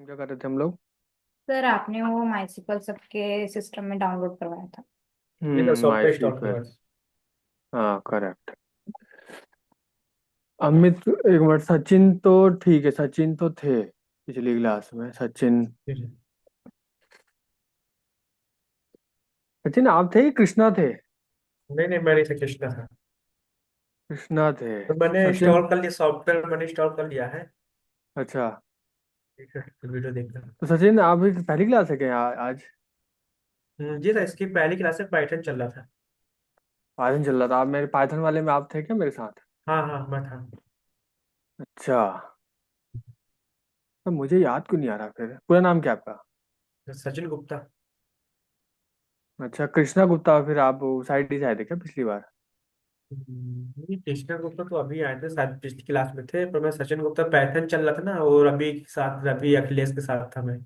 में क्या कर रहे थे हम लोग? सर आपने वो माइसिकल सबके सिस्टम में डाउनलोड करवाया था। ये तो माई सॉफ्टवेयर इंस्टॉल सीक्वल। करवा। हाँ, करेक्ट। अमित, एक मिनट। सचिन तो ठीक है, सचिन तो थे पिछली क्लास में। सचिन, सचिन आप थे कि कृष्णा थे? नहीं नहीं, मैं नहीं था, कृष्णा था। कृष्णा थे। तो मैंने सचिन। इंस्टॉल कर लिया, सॉफ्टवेयर मैंने इंस्टॉल कर लिया है। अच्छा। ठीक है, तो वीडियो देखना। तो सचिन आप भी पहली क्लास है क्या आज? जी था, इसकी पहली क्लास में पाइथन चल रहा था। पाइथन चल रहा था। आप मेरे पाइथन वाले में आप थे क्या मेरे साथ? हाँ हाँ, मैं था। अच्छा। तो मुझे याद क्यों नहीं आ रहा? फिर पूरा नाम क्या आपका? सचिन गुप्ता। अच्छा, कृष्णा गुप्ता। फिर आप साइड ही से आए थे क्या पिछली बार? ये कृष्णा गुप्ता तो अभी आए थे, शायद पिछली क्लास में थे, पर मैं सचिन गुप्ता पाइथन चल रहा था ना, और अभी के साथ रवि अखिलेश के साथ था मैं।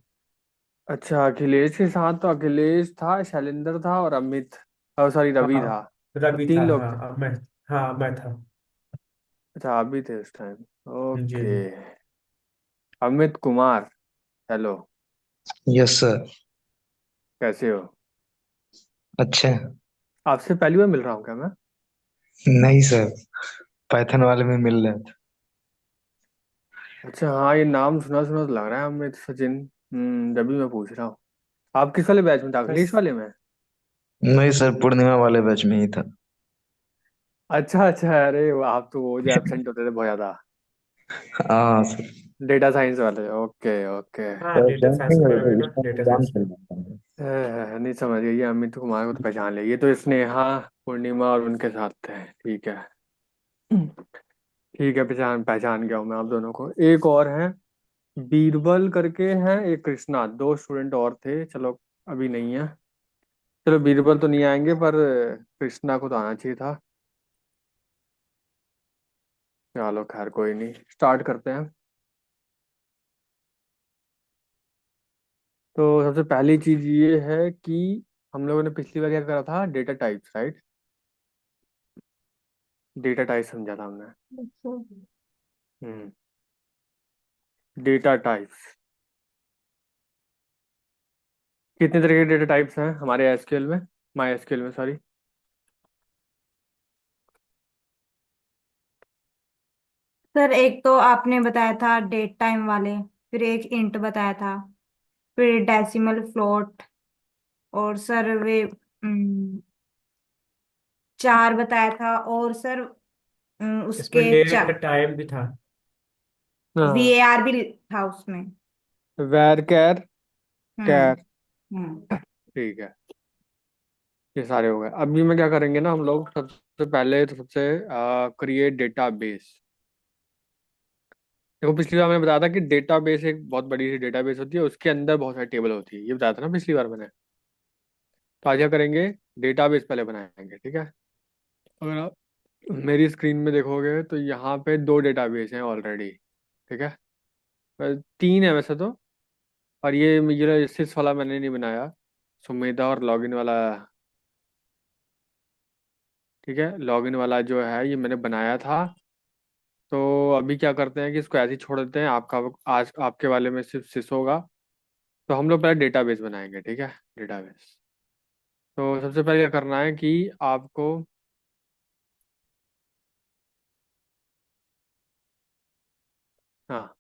अच्छा, अखिलेश के साथ तो अखिलेश था, शैलेंद्र था और अमित, सॉरी रवि हाँ, था। तो रवि था, तीन लोग हाँ थे। अब मैं। हाँ, मैं था। अच्छा, आप भी थे उस टाइम। जी ओके। जी। Amit Kumar, hello. Yes sir. कैसे हो? अच्छा। आपसे पहली बार मिल रहा हूँ क्या मैं? नहीं सर, पाइथन वाले में मिल रहे थे। अच्छा, हाँ, ये नाम सुना सुना तो लग रहा है अमित, सचिन। जब भी मैं पूछ रहा हूँ। आप किस वाले बैच में थे? अखिलेश बस। वाले में? नहीं सर, पूर्णिमा वाले बैच में ही था। अच्छा अच्छा, अरे आप तो वो जो एबसेंट होते थे बहुत ज्यादा। हाँ सर। डेटा साइंस वाले, ओके ओके। हाँ, तो डेटा एग्जाम साइंस नहीं में हो रहे मैं थे, ना, इसका डेटा एग्जाम साइंस चल में। रहा था। नहीं समझ गई, ये अमित कुमार को तो पहचान लिया। ये तो स्नेहा, पूर्णिमा और उनके साथ थे। ठीक है। ठीक है, पहचान पहचान गया हूँ मैं आप दोनों को। एक और है, बीरबल करके हैं, एक कृष्णा। दो स्टूडेंट और थे, चलो अभी नहीं है। चलो बीरबल तो नहीं आएंगे, पर कृष्णा को तो आना चाहिए था। चलो खैर, कोई नहीं, स्टार्ट करते हैं। तो सबसे पहली चीज ये है कि हम लोगों ने पिछली बार क्या करा था? Data types, right? Data type समझा था हमने। हम्म। Data types. कितने तरह के डेटा टाइप्स हैं हमारे एसक्यूएल में? माई एसक्यूएल में, सॉरी। सर एक तो आपने बताया था डेट टाइम वाले, फिर एक इंट बताया था, फिर डेसिमल फ्लोट, और सर वे चार बताया था, और सर इसमें उसके डेट चार टाइम भी था। हाँ। VAR भी था उसमें। वैर कैर, हम्म। कैर। हम्म। ठीक है, ये सारे हो गए। अभी में क्या करेंगे ना हम लोग, सबसे पहले तो सबसे क्रिएट डेटाबेस। देखो पिछली बार मैंने बताया था कि डेटाबेस एक बहुत बड़ी सी डेटाबेस होती है, उसके अंदर बहुत सारी टेबल होती है, ये बताया था ना पिछली बार मैंने। तो आज क्या करेंगे? डेटाबेस पहले बनाएंगे, ठीक है? अगर आप मेरी स्क्रीन में देखोगे तो यहाँ पे दो डेटाबेस हैं ऑलरेडी, ठीक है? तीन है वैसे तो। और ये सिस वाला मैंने नहीं बनाया, सुमेधा और लॉगिन वाला। ठीक है, लॉगिन वाला जो है ये मैंने बनाया था। तो अभी क्या करते हैं कि इसको ऐसे ही छोड़ देते हैं। आपका आज आपके वाले में सिर्फ सिस होगा। तो हम लोग पहले डेटाबेस बनाएंगे, ठीक है? डेटाबेस। तो सबसे पहले क्या करना है कि आपको, हाँ,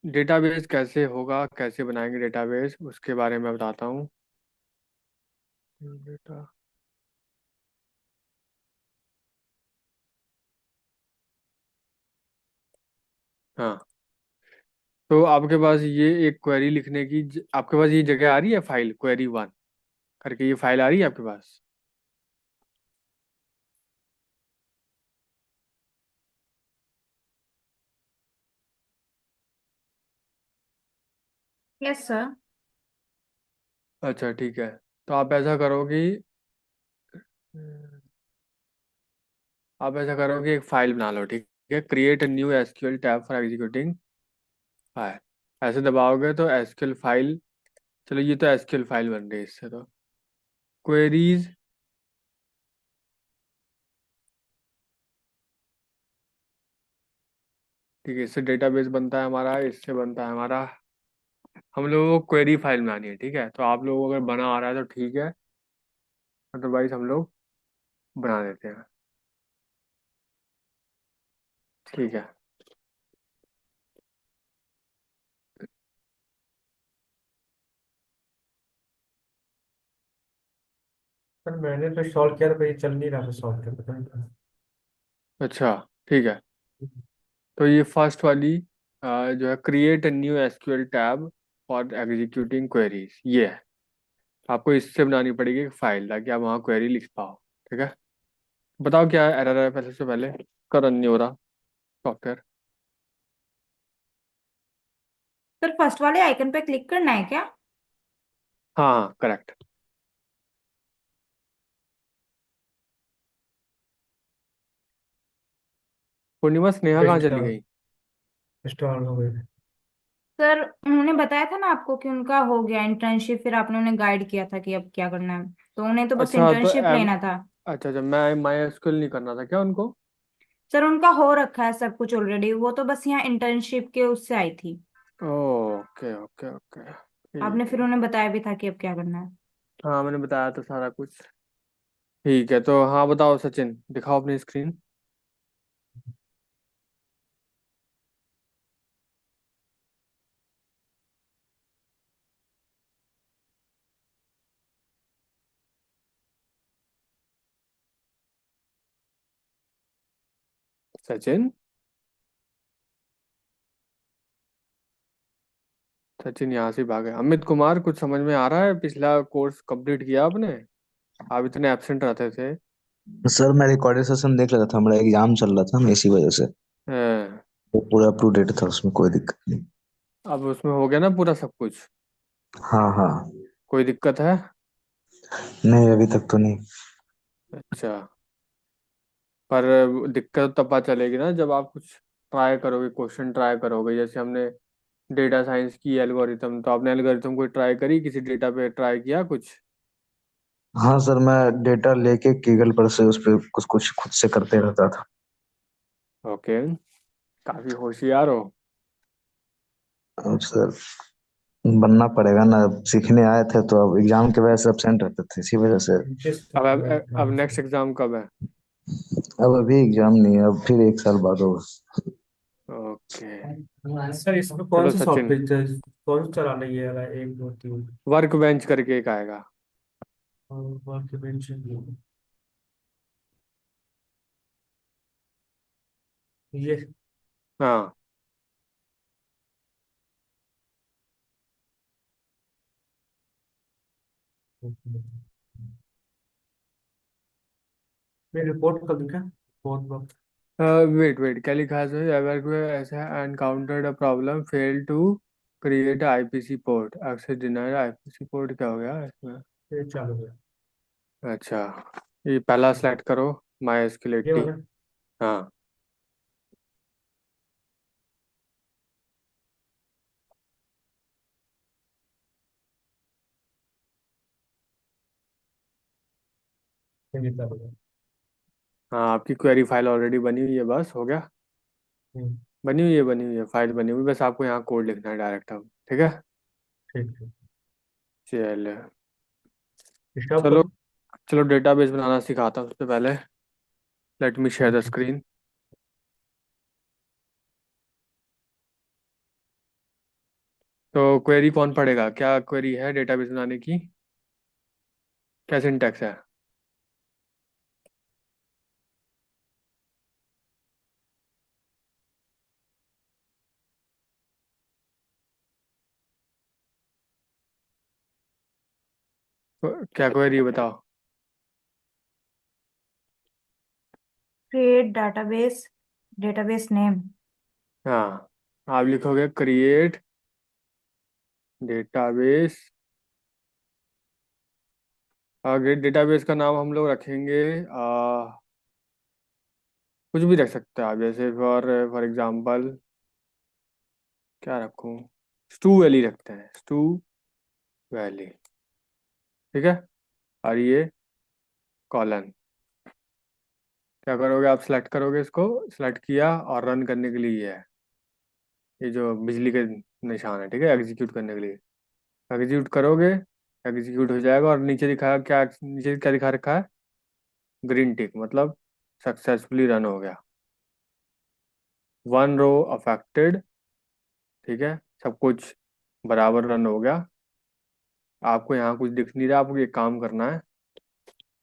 डेटाबेस कैसे होगा, कैसे बनाएंगे डेटाबेस, उसके बारे में बताता हूँ। डेटा, हाँ। तो आपके पास ये एक क्वेरी लिखने की आपके पास ये जगह आ रही है, फाइल क्वेरी वन करके, ये फाइल आ रही है आपके पास? Yes sir. अच्छा ठीक है। तो आप ऐसा करो कि एक फाइल बना लो, ठीक है? Create a new SQL tab for executing file. ऐसे दबाओगे तो एसक्यूएल फाइल, चलो ये तो एसक्यूएल फाइल बन रही है इससे। तो क्वेरीज, ठीक है, इससे डेटाबेस बनता है हमारा, इससे बनता है हमारा। हम लोगों को क्वेरी फाइल बनानी है, ठीक है, तो आप लोगों को अगर बना आ रहा है तो ठीक है, अदरवाइज हम लोग बना देते हैं। ठीक है। सर मैंने तो सॉल्व किया था, पर ये चल नहीं रहा था सॉल्व कर, पता नहीं क्यों। अच्छा, ठीक है। तो ये फर्स्ट वाली जो है, create a new SQL tab for executing queries, ये है। आपको इससे बनानी पड़ेगी एक फाइल, ताकि आप वहाँ क्वेरी लिख पाओ। ठीक है। बताओ क्या एरर है, पहले से पहले का रन नहीं हो रहा सॉफ्टवेयर। सर फर्स्ट वाले आइकन पे क्लिक करना है क्या? हाँ हाँ, करेक्ट। पूर्णिमा, स्नेहा कहाँ चली इंस्टॉल गई? इंस्टॉल हो गए। सर उन्होंने बताया था ना आपको कि उनका हो गया इंटर्नशिप, फिर आपने उन्हें गाइड किया था कि अब क्या करना है, तो उन्हें तो बस अच्छा तो इंटर्नशिप एम लेना था। अच्छा अच्छा, मैं माई एसक्यूएल नहीं करना था क्या उनको? सर उनका हो रखा है सब कुछ ऑलरेडी, वो तो बस यहाँ इंटर्नशिप के उससे आई थी। ओके ओके ओके, आपने ठीक फिर है। उन्हें बताया भी था कि अब क्या करना है। हाँ, मैंने बताया तो सारा कुछ। ठीक है, तो हाँ बताओ सचिन, दिखाओ अपनी स्क्रीन। सचिन, सचिन यहाँ से भागे। अमित कुमार, कुछ समझ में आ रहा है? पिछला कोर्स कंप्लीट किया आपने? आप इतने एब्सेंट रहते थे। सर मैं रिकॉर्डेड सेशन देख रहा था, मेरा एग्जाम चल रहा था ना, इसी वजह से। हाँ, वो पूरा अप टू डेट था, उसमें कोई दिक्कत नहीं। अब उसमें हो गया ना पूरा सब कुछ? हाँ हाँ। कोई दिक्कत है? नहीं, अभी तक तो नहीं। अच्छा। पर दिक्कत तब पता चलेगी ना जब आप कुछ ट्राई करोगे, क्वेश्चन ट्राई करोगे। जैसे हमने डेटा साइंस की एल्गोरिथम, तो आपने एल्गोरिथम को ट्राई करी, किसी डेटा पे ट्राई किया कुछ? हाँ सर, मैं डेटा लेके गूगल पर से उस पर कुछ कुछ खुद से करते रहता था। ओके, काफी होशियार हो। अब सर बनना पड़ेगा ना, अब सीखने आए थे तो अब एग्जाम के वजह से एब्सेंट रहते थे, इसी वजह से। अब नेक्स्ट एग्जाम कब है? अब अभी एग्जाम नहीं है, अब फिर एक साल बाद होगा। ओके। सर इसमें कौन चलो सा सचिन, सॉफ्टवेयर, कौन सा चलाना है ये वाला, एक दो तीन? वर्क बेंच करके एक आएगा। Work bench. ये हाँ, मैं रिपोर्ट कर दूं क्या, रिपोर्ट? वेट वेट, क्या लिखा है? एवर ऐसा encountered a problem, fail to create IPC port, access denied. IPC port क्या हो गया इसमें? ये चालू है। अच्छा, ये पहला सेलेक्ट करो, माई एसक्यूएल ये 80। वाला। हाँ, ये चालू है। हाँ, आपकी क्वेरी फाइल ऑलरेडी बनी हुई है, बस हो गया। हम्म, बनी हुई है फाइल बनी हुई, बस आपको यहाँ कोड लिखना है डायरेक्ट अब। ठीक है। ठीक है। चलो, स्टॉप चलो करूँ? चलो, डेटाबेस बनाना सिखाता हूँ सबसे पहले। लेट मी शेयर द ठीक है। स्क्रीन। तो क्वेरी कौन पढ़ेगा? क्या क्वेरी है डेटाबेस बनाने की? क्या सिंटैक्स है? क्या क्वेरी है, बताओ। Create database, database name. हाँ, आप लिखोगे क्रिएट डेटाबेस। आगे डेटाबेस का नाम हम लोग रखेंगे, कुछ भी रख सकते हैं आप, जैसे फॉर फॉर एग्जांपल क्या रखूं? स्टू वैली रखते हैं, स्टू वैली। ठीक है। और ये कॉलन। क्या करोगे आप? सेलेक्ट करोगे इसको, सेलेक्ट किया और रन करने के लिए ये है। ये जो बिजली के निशान है, ठीक है, एग्जीक्यूट करने के लिए। एग्जीक्यूट करोगे, एग्जीक्यूट हो जाएगा, और नीचे दिखाया क्या, नीचे क्या दिखा रखा है, ग्रीन टिक, मतलब सक्सेसफुली रन हो गया, 1 रो अफेक्टेड, ठीक है, सब कुछ बराबर रन हो गया। आपको यहाँ कुछ दिख नहीं रहा, आपको एक काम करना है,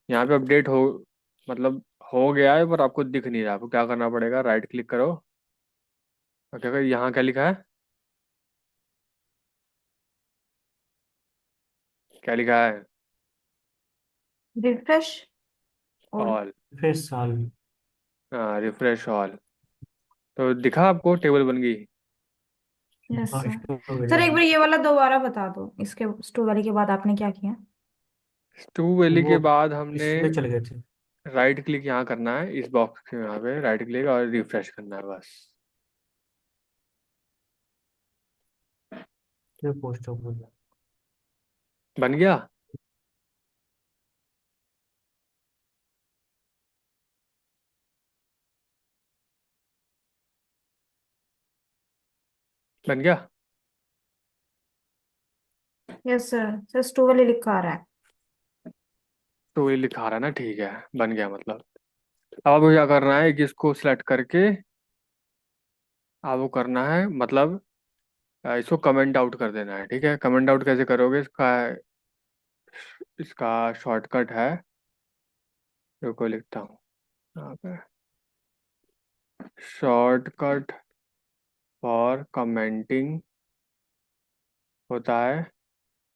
यहाँ पे अपडेट हो, मतलब हो गया है, पर आपको दिख नहीं रहा, आपको क्या करना पड़ेगा, राइट क्लिक करो, और क्या करो, यहाँ क्या लिखा है, क्या लिखा है, रिफ्रेश और ऑल। फिर साल। हाँ, रिफ्रेश ऑल, तो दिखा आपको, टेबल बन गई। यस हाँ, सर। स्टोर हो सर गया। एक बार ये वाला दोबारा बता दो, इसके स्टोर वाले के बाद आपने क्या किया? टू वैली वो के बाद हमने इसमें चले गए थे। राइट क्लिक यहाँ करना है, इस बॉक्स के यहाँ पे राइट क्लिक और रिफ्रेश करना है बस। फिर पोस्ट हो गया। बन गया। बन गया। Yes sir. सर स्टोर वाले लिखा आ रहा है। तो ये लिखा रहा है ना, ठीक है, बन गया मतलब। अब आपको क्या करना है कि इसको सिलेक्ट करके आपको करना है, मतलब इसको कमेंट आउट कर देना है, ठीक है। कमेंट आउट कैसे करोगे, इसका इसका शॉर्टकट है, रुको लिखता हूँ यहाँ पे, शॉर्टकट फॉर कमेंटिंग होता है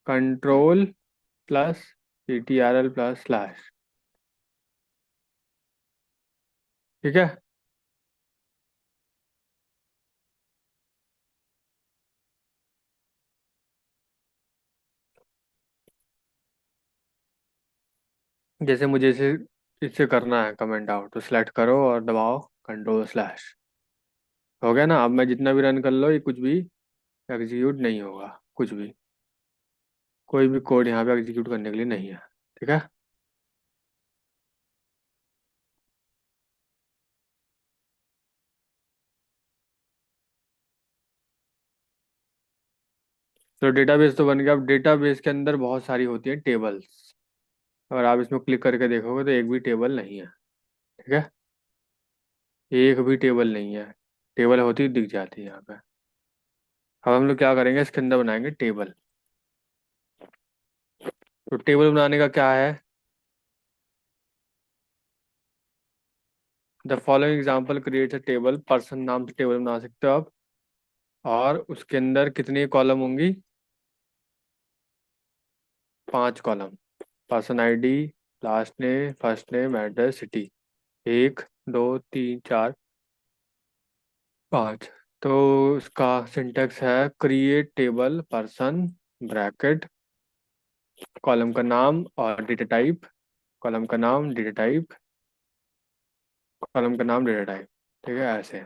control plus CTRL plus slash, ठीक है। जैसे मुझे इसे इससे करना है कमेंट आउट, तो सिलेक्ट करो और दबाओ कंट्रोल स्लैश, हो गया ना। अब मैं जितना भी रन कर लो, ये कुछ भी एग्जीक्यूट नहीं होगा, कुछ भी, कोई भी कोड यहाँ पे एग्जीक्यूट करने के लिए नहीं है, ठीक है। तो डेटाबेस तो बन गया। अब डेटाबेस के अंदर बहुत सारी होती हैं टेबल्स, अगर आप इसमें क्लिक करके देखोगे तो एक भी टेबल नहीं है, ठीक है, एक भी टेबल नहीं है। टेबल होती दिख जाती है यहाँ पे। अब हम लोग क्या करेंगे, इसके अंदर बनाएंगे टेबल। तो टेबल बनाने का क्या है, the following example creates a table, person नाम से टेबल बना सकते हो आप, और उसके अंदर कितनी कॉलम होंगी, 5 column, person ID, last name, first name, address, city, 1 2 3 4 5। तो इसका सिंटेक्स है create table person, bracket, column का नाम और डेटा टाइप, कॉलम का नाम, डेटा टाइप, कॉलम का नाम, डेटा टाइप, ठीक है, ऐसे।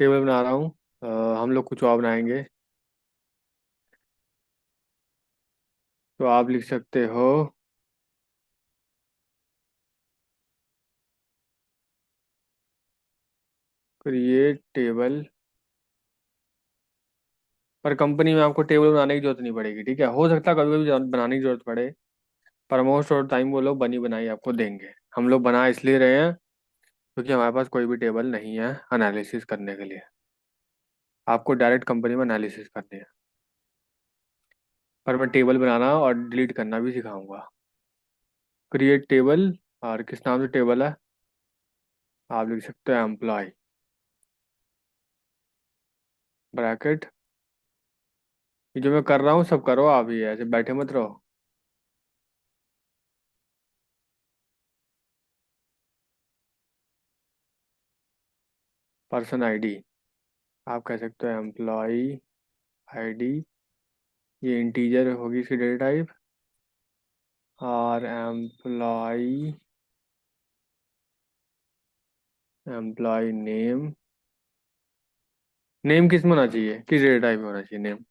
टेबल बना रहा हूँ। हम लोग कुछ और बनाएंगे, तो आप लिख सकते हो क्रिएट टेबल, पर कंपनी में आपको टेबल बनाने की जरूरत नहीं पड़ेगी, ठीक है। हो सकता है कभी कभी बनाने की जरूरत पड़े, पर मोस्ट ऑफ टाइम वो लोग बनी बनाई आपको देंगे। हम लोग बना इसलिए रहे हैं क्योंकि हमारे पास कोई भी टेबल नहीं है एनालिसिस करने के लिए, आपको डायरेक्ट कंपनी में एनालिसिस करनी है। पर मैं टेबल बनाना और डिलीट करना भी सिखाऊंगा। क्रिएट टेबल, और किस नाम से टेबल है, आप लिख सकते हो एम्प्लॉय, ब्रैकेट। ये जो मैं कर रहा हूँ सब करो आप ही, ऐसे बैठे मत रहो। पर्सन आईडी, आप कह सकते हो एम्प्लॉय आईडी, ये इंटीजर होगी इसकी डेटा टाइप, और एम्प्लॉय, एम्प्लॉय नेम, नेम किस में होना चाहिए, किस डेटा टाइप में होना चाहिए नेम,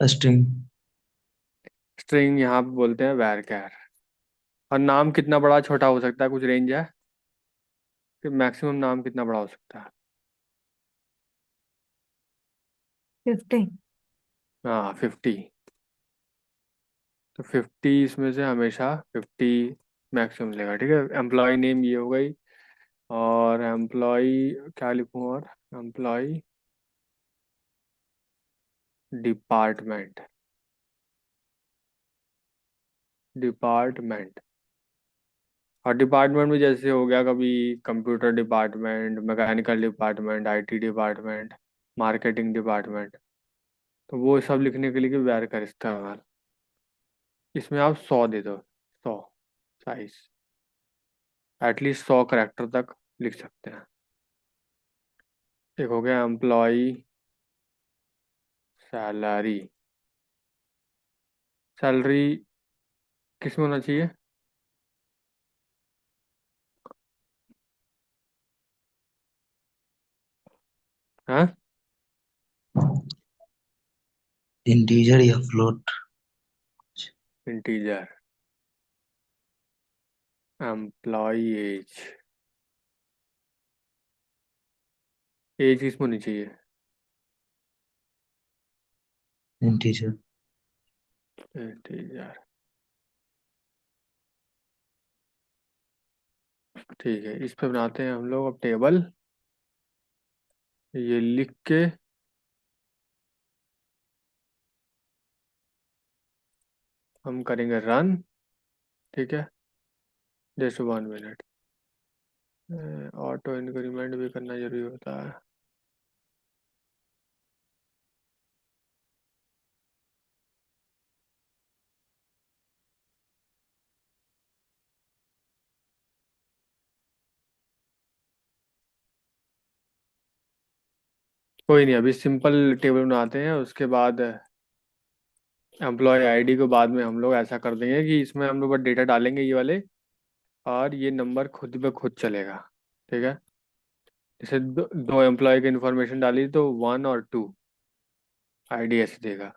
स्ट्रिंग। स्ट्रिंग यहाँ पे बोलते हैं varchar। और नाम कितना बड़ा छोटा हो सकता है, कुछ रेंज है कि मैक्सिमम नाम कितना बड़ा हो सकता है? 50। हाँ 50। तो 50 इसमें से हमेशा 50 मैक्सिमम लेगा, ठीक है। एम्प्लॉय नेम ये हो गई। और एम्प्लॉय क्या लिखूँ? और एम्प्लॉय डिपार्टमेंट, डिपार्टमेंट। और डिपार्टमेंट में जैसे हो गया कभी computer department, mechanical department, IT department, marketing department. तो वो सब लिखने के लिए वेर कर इस्तेमाल। इसमें आप 100 दे दो, 100 साइज। एटलीस्ट 100 करेक्टर तक लिख सकते हैं। एक हो गया एम्प्लॉय सैलरी। सैलरी किस में होना चाहिए? हाँ, इंटीजर या float? Integer. Employ age, age किस में होनी चाहिए? इंटीजर। इंटीजर, ठीक है। इस पे बनाते हैं हम लोग अब टेबल। ये लिख के हम करेंगे रन, ठीक है। Just 1 minute. ऑटो इंक्रीमेंट भी करना जरूरी होता है। कोई नहीं, अभी सिंपल टेबल बनाते हैं, उसके बाद एम्प्लॉय आईडी को बाद में हम लोग ऐसा कर देंगे कि इसमें हम लोग बस डेटा डालेंगे ये वाले, और ये नंबर खुद ब खुद चलेगा, ठीक है। जैसे दो एम्प्लॉय की इन्फॉर्मेशन डाली तो 1 और 2 आईडी ऐसे देगा।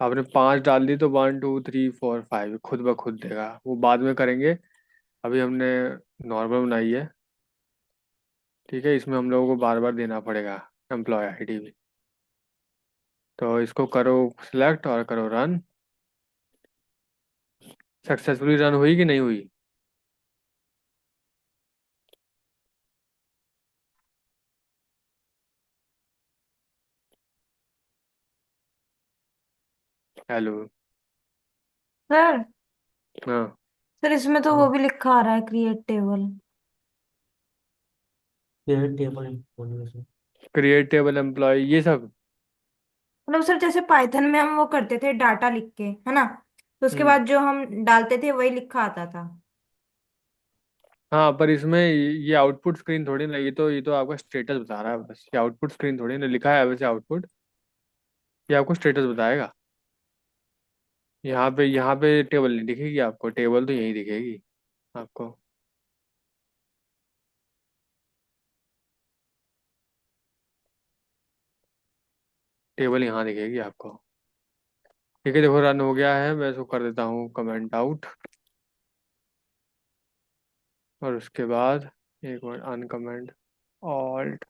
आपने 5 डाल दी तो 1 2 3 4 5 खुद ब खुद देगा, वो बाद में करेंगे। अभी हमने नॉर्मल बनाई है, ठीक है। इसमें हम लोगों को बार बार देना पड़ेगा एम्प्लॉय आईडी भी। तो इसको करो सिलेक्ट और करो रन। सक्सेसफुली रन हुई कि नहीं हुई? हेलो। सर हाँ, सर इसमें तो वो भी लिखा आ रहा है, create table. Create table. Create table employ ये सब। मतलब सर जैसे पाइथन में हम वो करते थे डाटा लिख के, है ना, तो उसके हम्म। बाद जो हम डालते थे वही लिखा आता था। हाँ, पर इसमें ये आउटपुट स्क्रीन थोड़ी ना, ये तो आपका स्टेटस बता रहा है बस। ये आउटपुट स्क्रीन थोड़ी ना लिखा है वैसे आउटपुट, ये आपको स्टेटस बताएगा। यहाँ पे टेबल नहीं दिखेगी आपको, टेबल तो यहीं दिखेगी आपको। टेबल यहाँ दिखेगी आपको, ठीक है। देखो रन हो गया है, मैं इसको कर देता हूँ कमेंट आउट। और उसके बाद एक मिनट, अनकमेंट ऑल्ट।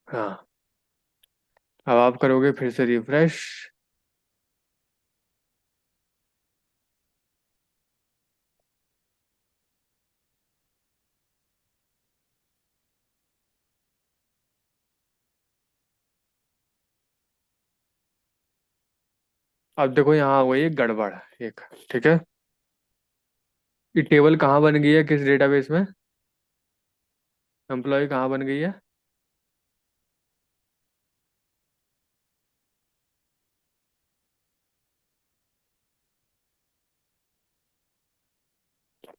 हाँ, अब आप करोगे फिर से रिफ्रेश। अब देखो यहाँ हो गई एक गड़बड़, एक, ठीक है। ये टेबल कहाँ बन गई है, किस डेटाबेस में? एम्प्लॉय कहाँ बन गई है?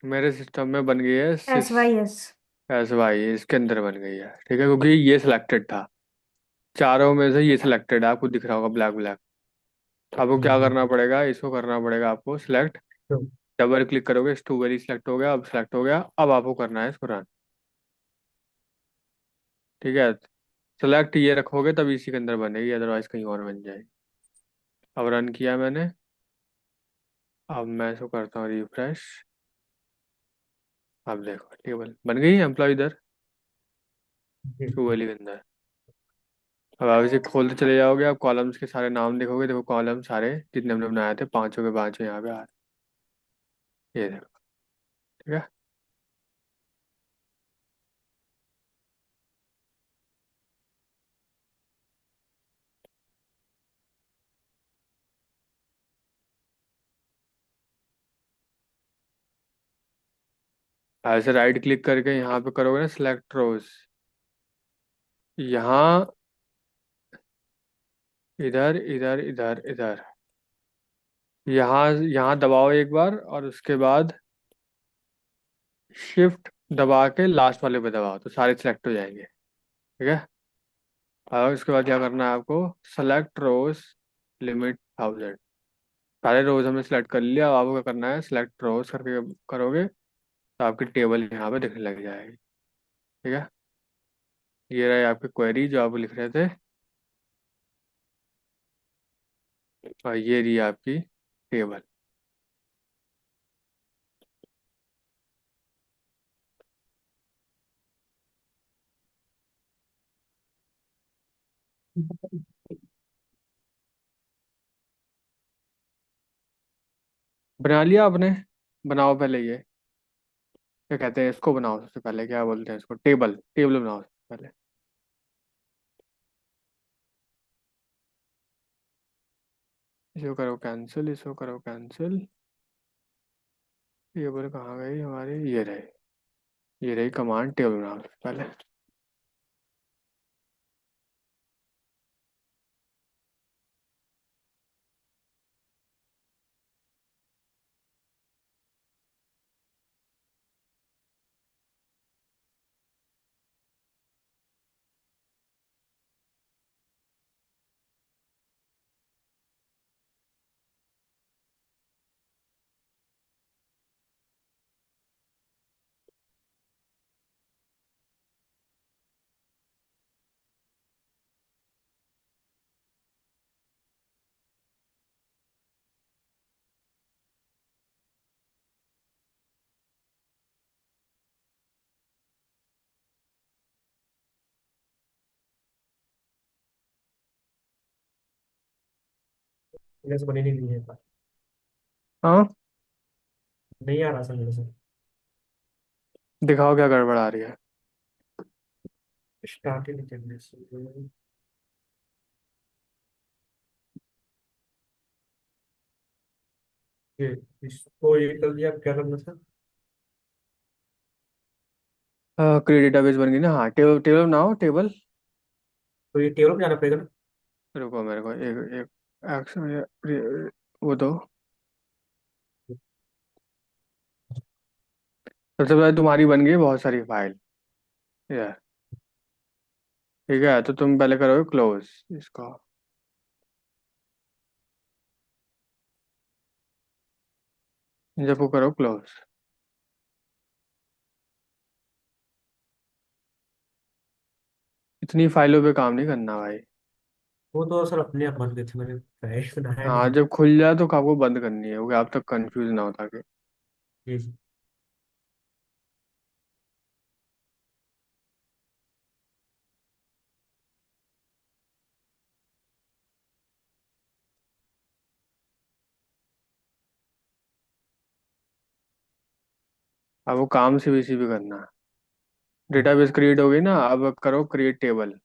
मेरे सिस्टम में बन गई है axis. Y S. S Y इसके अंदर बन गई है, ठीक है, क्योंकि ये सिलेक्टेड था। चारों में से ये सिलेक्टेड है, आपको दिख रहा होगा ब्लैक ब्लैक। आपको क्या करना हम्म। पड़ेगा, इसको करना पड़ेगा आपको सिलेक्ट। तो डबल क्लिक करोगे, स्ट्रॉबेरी सिलेक्ट हो गया, अब सिलेक्ट हो गया, अब आपको करना है इसको रन। ठीक है, सेलेक्ट ये रखोगे तभी इसी के अंदर बनेगी, अदरवाइज कहीं और बन जाएगी। अब रन किया मैंने। अब मैं इसको करता हूँ रिफ्रेश। अब देखो टेबल बन गई, एम्प्लॉय इधर ट्रूली के अंदर। अब आप इसे खोलते चले जाओगे, आप कॉलम्स के सारे नाम देखोगे, देखो कॉलम सारे जितने हमने बनाए थे पांचों के पांचों यहाँ पे आ रहे हैं। ये देखो। ठीक है। ऐसे राइट क्लिक करके यहाँ पे करोगे ना सिलेक्ट रोज, यहाँ इधर इधर इधर इधर, यहाँ यहाँ दबाओ एक बार, और उसके बाद शिफ्ट दबा के लास्ट वाले पे दबाओ तो सारे सिलेक्ट हो जाएंगे। ठीक है। और उसके बाद क्या करना है आपको, सेलेक्ट रोज लिमिट 1000। सारे रोज हमने सेलेक्ट कर लिया, अब आपको क्या करना है, सेलेक्ट रोज करके करोगे तो आपकी टेबल यहाँ पे दिखने लग जाएगी। ठीक है। ये रहे आपकी क्वेरी जो आप लिख रहे थे, और ये रही आपकी टेबल। बना लिया आपने? बनाओ पहले ये, क्या कहते हैं इसको, बनाओ सबसे पहले, क्या बोलते हैं इसको, टेबल टेबल बनाओ सबसे पहले। इसको करो कैंसिल, इसको करो कैंसिल। टेबल कहाँ गई हमारी, ये रहे। ये रही कमांड, टेबल बनाओ सबसे पहले। मेरे से बनी नहीं है बात। हाँ, नहीं आ रहा सर मेरे से। दिखाओ क्या गड़बड़ आ रही है। स्टार्ट ही नहीं करने से। ये इसको ये कर दिया, अब क्या करना था? क्रिएट डेटाबेस बन गई ना, हाँ टेबल टेबल बनाओ टेबल। तो ये टेबल पे जाना पड़ेगा ना? रुको मेरे को एक एक एक्शन वो दो। सबसे पहले तुम्हारी बन गई बहुत सारी फाइल यार। ठीक है, तो तुम पहले करोगे क्लोज इसको। जब वो करो क्लोज। इतनी फाइलों पे काम नहीं करना भाई। वो तो सर अपने आप बन गए थे, मैंने पहले बनाया हाँ, नहीं। जब खुल जाए तो आपको बंद करनी है, क्योंकि आप तक कंफ्यूज ना होता कि। ये अब वो काम से इसी भी करना है। डेटाबेस क्रिएट हो गई ना, अब करो क्रिएट टेबल।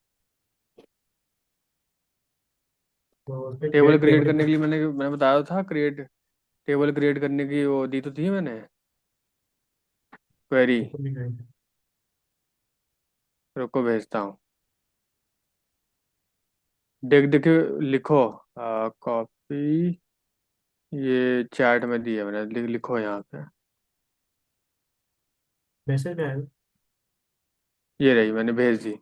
तो उसमें टेबल क्रिएट क्रिएट टेबल करने लिखा। के लिए मैंने बताया था, क्रिएट टेबल क्रिएट करने की वो दी तो थी मैंने क्वेरी। वो तो नहीं है। रुको भेजता हूँ। देख देख के लिखो। कॉपी, ये चैट में दी है मैंने, लिखो यहाँ पे। मैसेज में आया। ये रही, मैंने भेज दी।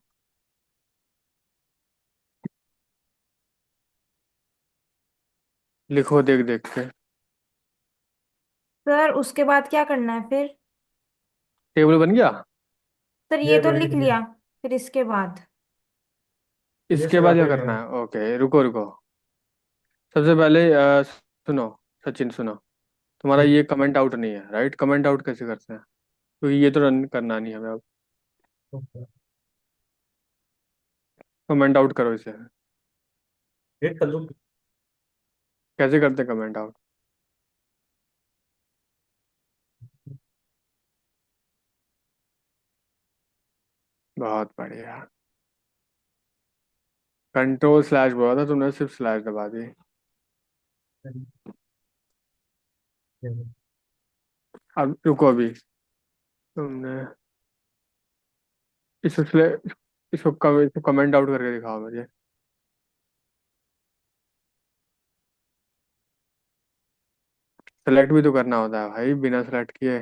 लिखो देख देख के। सर उसके बाद क्या करना है फिर? टेबल बन गया। सर ये ये तो बन लिख गया। लिया, फिर इसके बाद? ये इसके बाद सेवा क्या पेज है। करना है? ओके, रुको रुको। सबसे पहले सुनो, सचिन सुनो। तुम्हारा हम्म, ये कमेंट आउट नहीं है, राइट? कमेंट आउट कैसे करते हैं? क्योंकि ये तो रन करना नहीं है हमें अब। ओके। कमेंट आउट करो इसे। वेट कर लो। कैसे करते हैं कमेंट आउट? बहुत बढ़िया। कंट्रोल स्लैश बोला था तुमने, सिर्फ स्लैश दबा दी। अब रुको अभी। तुमने इसको इसको कमेंट आउट करके दिखाओ मुझे। सेलेक्ट भी तो करना होता है भाई, बिना सेलेक्ट किए।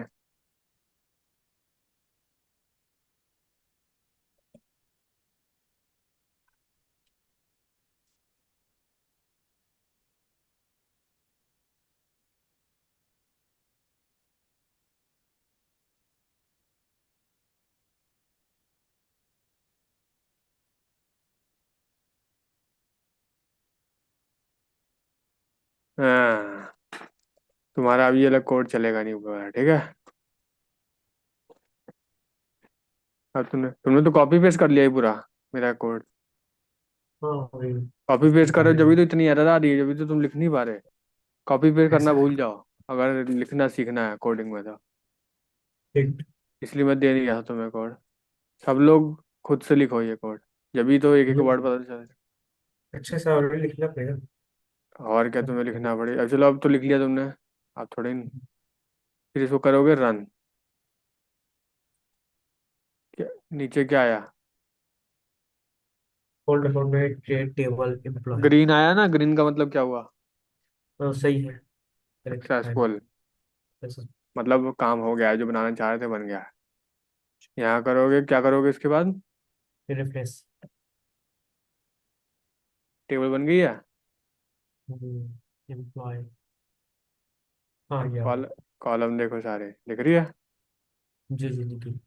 हाँ, तुम्हारा अभी ये अलग कोड चलेगा नहीं ऊपर, ठीक है? अब तुमने तुमने तो कॉपी पेस्ट कर लिया ही पूरा, मेरा कोड। हाँ वही। कॉपी उसको पेस्ट कर रहे दिखाने हो के जब भी लिए। तो इतनी एरर आ रही है, जब भी तो तुम लिख नहीं पा रहे। कॉपी पेस्ट करना ऐसा है। भूल जाओ, अगर लिखना सीखना है कोडिंग में तो। ठीक। इसलिए मैं दे नहीं रहा तुम्हें कोड। सब लोग खुद से लिखो ये कोड, जब भी तो एक एक वर्ड पता चले। अच्छे से ऑलरेडी लिखना पड़ेगा। और क्या तुम्हें लिखना पड़ेगा? अब चलो, अब तो लिख लिया तुमने। अब थोड़ी फिर इसको करोगे रन। क्या नीचे क्या आया? फोल्ड अकाउंट में क्रिएट टेबल एम्प्लॉय। ग्रीन आया ना? ग्रीन का मतलब क्या हुआ? सही है। करेक्ट है। सक्सेसफुल। मतलब काम हो गया है, जो बनाना चाह रहे थे बन गया है। यहाँ करोगे, क्या करोगे इसके बाद? रिफ्रेश। टेबल बन गई है। एम्प्लॉय। हाँ ये आ कॉल गया। कॉलम देखो सारे दिख रही है। जी जी जी।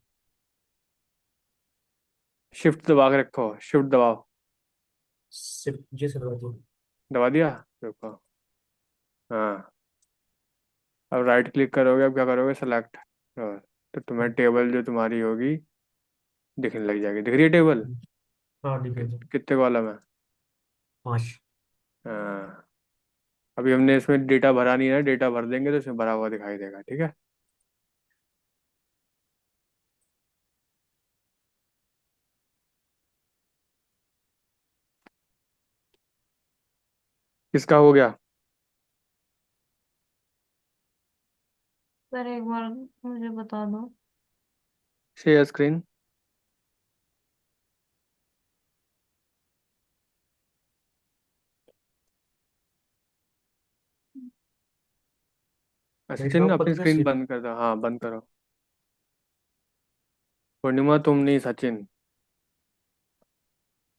शिफ्ट दबा के रखो, शिफ्ट दबाओ। सिर्फ जी सर दो। दबा दिया? देखो। हाँ। अब राइट क्लिक करोगे, अब क्या करोगे? सेलेक्ट। तो तुम्हें टेबल जो तुम्हारी होगी दिखने लग जाएगी। दिख रही है टेबल? हाँ ठीक है। कितने कॉलम है? 5। हाँ। अभी हमने इसमें डेटा भरा नहीं है, डेटा भर देंगे तो इसमें भरा हुआ दिखाई देगा, ठीक है? किसका हो गया? सर एक बार मुझे बता दो। Share screen. सचिन नेटवर्क अपनी पता स्क्रीन है। बंद कर दो, हाँ बंद करो। पूर्णिमा तुम नहीं, सचिन।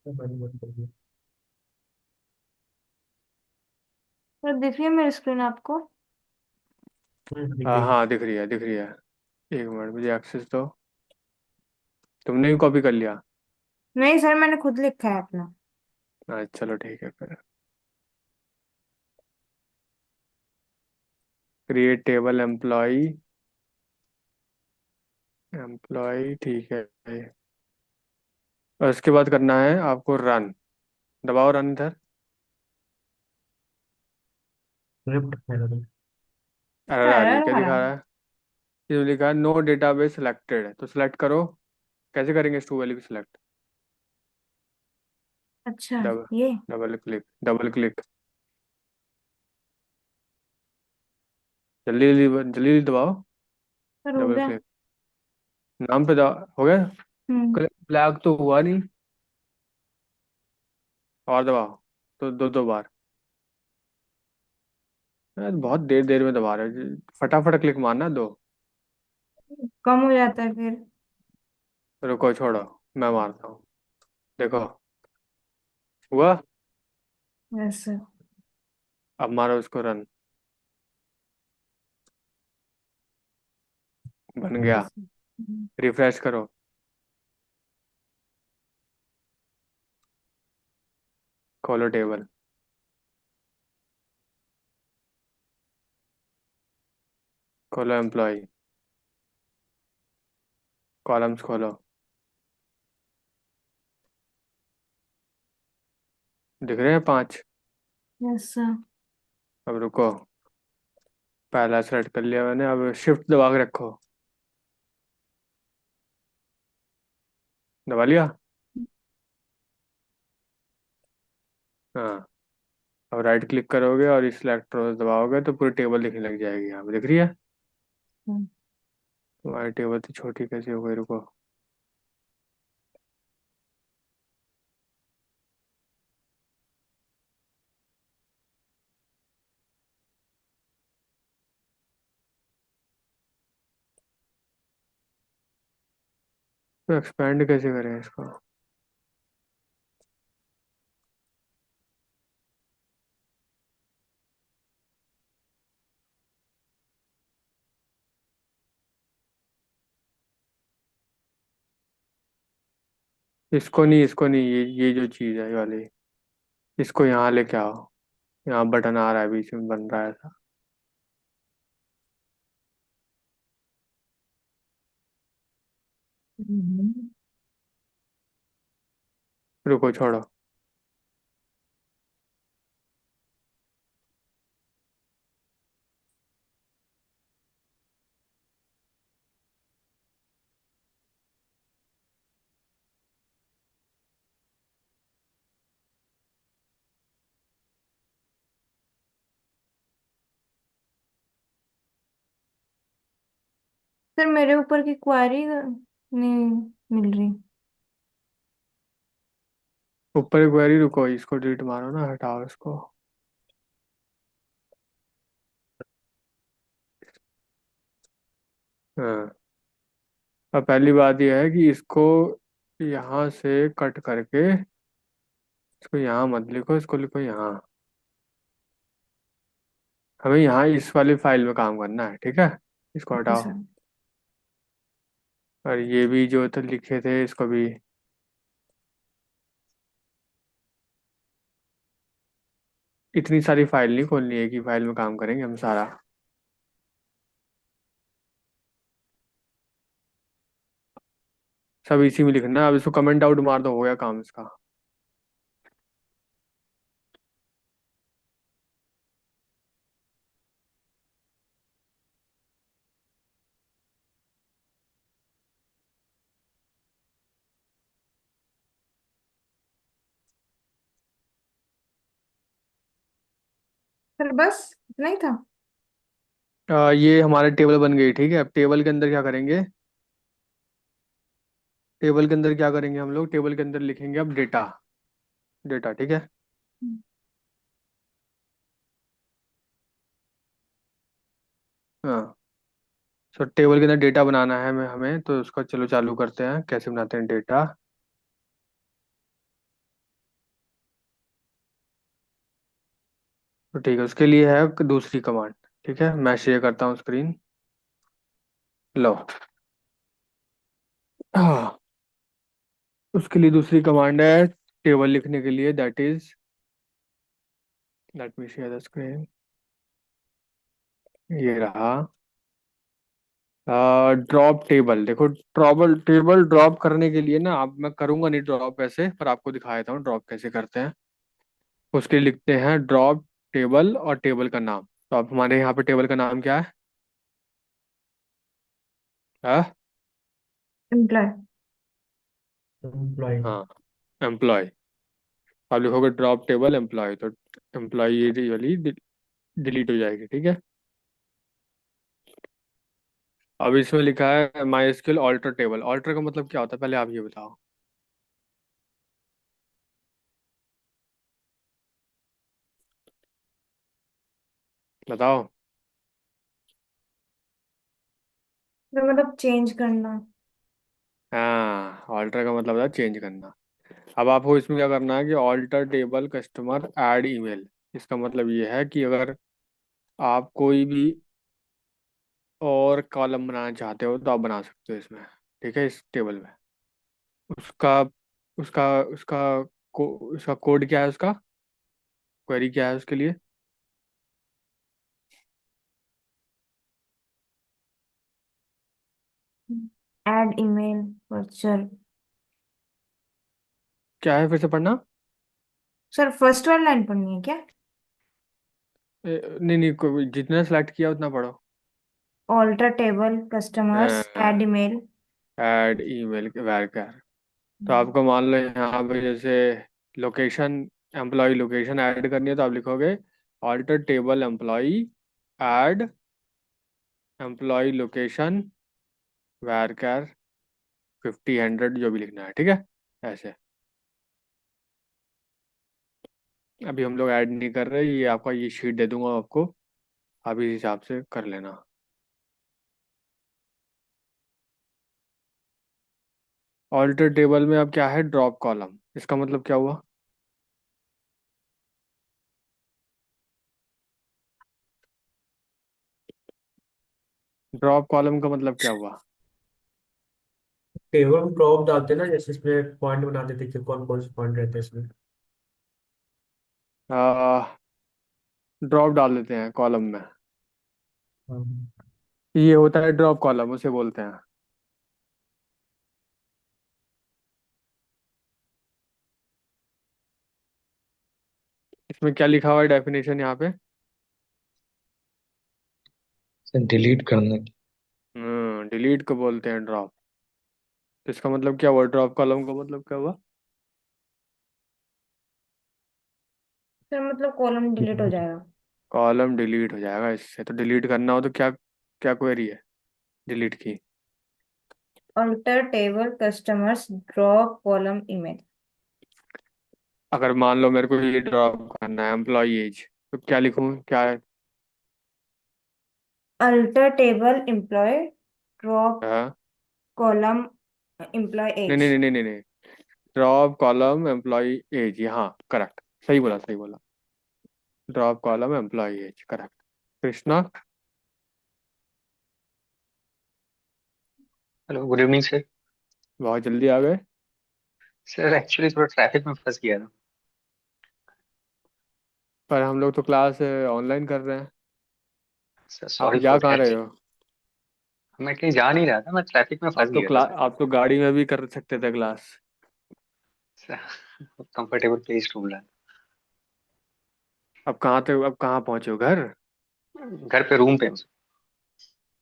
बंद बंद कर दिया। सर दिख रही है मेरी स्क्रीन आपको? दिख हाँ गई। हाँ, दिख रही है दिख रही है। एक मिनट मुझे एक्सेस दो। तुमने भी कॉपी कर लिया? नहीं सर, मैंने खुद लिखा है अपना। चलो ठीक है फिर। Create table employ. एम्प्लॉय ठीक है। और इसके बाद करना है आपको रन। दबाओ रन इधर। स्क्रिप्ट है ना। एरर आ रही है, एरर क्या आ रहा दिखा है। रहा है? ये लिखा है नो डेटाबेस सिलेक्टेड, तो सिलेक्ट करो। कैसे करेंगे इस टू वैल्यू की सिलेक्ट? अच्छा, डबल ये। Double click, double click. जल्दी जल्दी जल्दी जल्दी दबाओ। सर हो डबल गया। क्लिक। नाम पे दबा, हो गया? हम्म। ब्लैक तो हुआ नहीं। और दबाओ, तो दो दो बार। यार बहुत देर देर में दबा रहे हो, फटाफट क्लिक मारना दो। कम हो जाता है फिर। रुको छोड़ो, मैं मारता हूँ। देखो, हुआ? Yes sir. अब मारो उसको रन। बन गया। बस। रिफ्रेश करो। खोलो टेबल। खोलो एम्प्लॉय। कॉलम्स खोलो। दिख रहे हैं 5। Yes sir. अब रुको। पहला सेलेक्ट कर लिया मैंने, अब शिफ्ट दबा के रखो। दबा लिया। हाँ। अब राइट क्लिक करोगे और इस सिलेक्ट रो दबाओगे तो पूरी टेबल दिखने लग जाएगी। यहाँ पे दिख रही है। तुम्हारी टेबल तो छोटी कैसे हो गई, रुको। तो एक्सपेंड कैसे करें इसको। इसको नहीं, ये जो चीज़ है ये वाली, इसको यहाँ लेके आओ। यहाँ बटन आ रहा है बीच में, बन रहा है ऐसा। हम्म। रुको, छोड़ो। सर मेरे ऊपर की क्वेरी नहीं मिल रही। ऊपर क्वेरी, रुको इसको डिलीट मारो ना, हटाओ इसको। हाँ। अब पहली बात यह है कि इसको यहाँ से कट करके, इसको यहाँ मत लिखो, इसको लिखो यहाँ। हमें यहाँ इस वाली फाइल में काम करना है, ठीक है। इसको ओके हटाओ। सर। और ये भी जो तो लिखे थे इसको भी। इतनी सारी फाइल नहीं खोलनी है, एक ही फाइल में काम करेंगे हम सारा। सब इसी में लिखना है। अब इसको कमेंट आउट मार दो, हो गया काम इसका। सर बस इतना ही था। ये हमारे टेबल बन गई, ठीक है। अब टेबल के अंदर क्या करेंगे, टेबल के अंदर क्या करेंगे हम लोग, टेबल के अंदर लिखेंगे अब डेटा। डेटा, ठीक है। हाँ। सो टेबल के अंदर डेटा बनाना है हमें हमें तो उसका चलो चालू करते हैं, कैसे बनाते हैं डेटा। तो ठीक है, उसके लिए है दूसरी कमांड। ठीक है, मैं शेयर करता हूँ स्क्रीन। लो। हाँ। उसके लिए दूसरी कमांड है टेबल लिखने के लिए, that is, let me share the screen. ये रहा। Drop table. देखो, टेबल टेबल ड्रॉप करने के लिए ना, अब मैं करूंगा नहीं ड्रॉप ऐसे, पर आपको दिखा देता हूँ ड्रॉप कैसे करते हैं। उसके लिए लिखते हैं ड्रॉप टेबल और टेबल का नाम। तो अब हमारे यहाँ पे टेबल का नाम क्या है। हाँ। एम्प्लॉय। एम्प्लॉय। हाँ, एम्प्लॉय। आप लिखोगे ड्रॉप टेबल एम्प्लॉय, तो एम्प्लॉय ये वाली डिलीट हो जाएगी, ठीक है। अब इसमें लिखा है my SQL alter table. Alter का मतलब क्या होता है, पहले आप ये बताओ। बताओ। तो मतलब चेंज करना। हाँ, ऑल्टर का मतलब है चेंज करना। अब आपको इसमें क्या करना है कि alter table customer add email. इसका मतलब ये है कि अगर आप कोई भी और कॉलम बनाना चाहते हो तो आप बना सकते हो इसमें, ठीक है, इस टेबल में। उसका उसका उसका उसका कोड क्या है, उसका क्वेरी क्या है उसके लिए? Add email virtual. क्या है, फिर से पढ़ना। सर फर्स्ट वाली लाइन पढ़नी है क्या? नहीं नहीं, जितना सेलेक्ट किया उतना पढ़ो। Alter table customers add email. Add email worker. तो आपको मान लो यहाँ पे जैसे लोकेशन, एम्प्लॉय लोकेशन ऐड करनी है तो आप लिखोगे alter table employ add employ location worker 50 100, जो भी लिखना है, ठीक है, ऐसे। अभी हम लोग ऐड नहीं कर रहे, ये आपका ये शीट दे दूंगा आपको, आप इस हिसाब से कर लेना। ऑल्टर टेबल में अब क्या है, ड्रॉप कॉलम, इसका मतलब क्या हुआ? ड्रॉप कॉलम का मतलब क्या हुआ? टेबल में ड्रॉप डालते हैं ना, जैसे इसमें पॉइंट बना देते कि कौन कौन से पॉइंट रहते हैं इसमें। ड्रॉप डाल देते हैं कॉलम में, हाँ। ये होता है ड्रॉप कॉलम, उसे बोलते हैं। इसमें क्या लिखा हुआ है डेफिनेशन यहाँ पे? डिलीट करने की। डिलीट को बोलते हैं ड्रॉप। तो इसका मतलब क्या हुआ, ड्रॉप कॉलम का मतलब क्या हुआ? सर मतलब कॉलम डिलीट हो जाएगा। कॉलम डिलीट हो जाएगा इससे। तो डिलीट करना हो तो क्या, क्या क्वेरी है डिलीट की? Alter table customers drop column email. अगर मान लो मेरे को ये ड्रॉप करना है एम्प्लॉय एज, तो क्या लिखूँ, क्या है? अल्टर टेबल एम्प्लॉय ड्रॉप हाँ? कॉलम एम्प्लॉय नहीं एज। नहीं नहीं नहीं नहीं, ड्रॉप कॉलम एम्प्लॉय एज, हाँ करेक्ट, सही बोला सही बोला। Drop column employ age, correct. Krishna. Hello, good evening sir. बहुत जल्दी आ गए। सर एक्चुअली थोड़ा ट्रैफिक में फंस गया था। पर हम लोग तो क्लास ऑनलाइन कर रहे हैं। सर आप सॉरी जा फॉर कहाँ रहे दैट। हो? मैं कहीं जा नहीं रहा था, मैं ट्रैफिक में फंस गया था सर। आप तो गाड़ी में भी कर सकते थे क्लास। सर कंफर्टेबल प्लेस ढूंढ रहा अब कहाँ पहुंचे हो, घर? था। घर पे, रूम पे हूँ सर।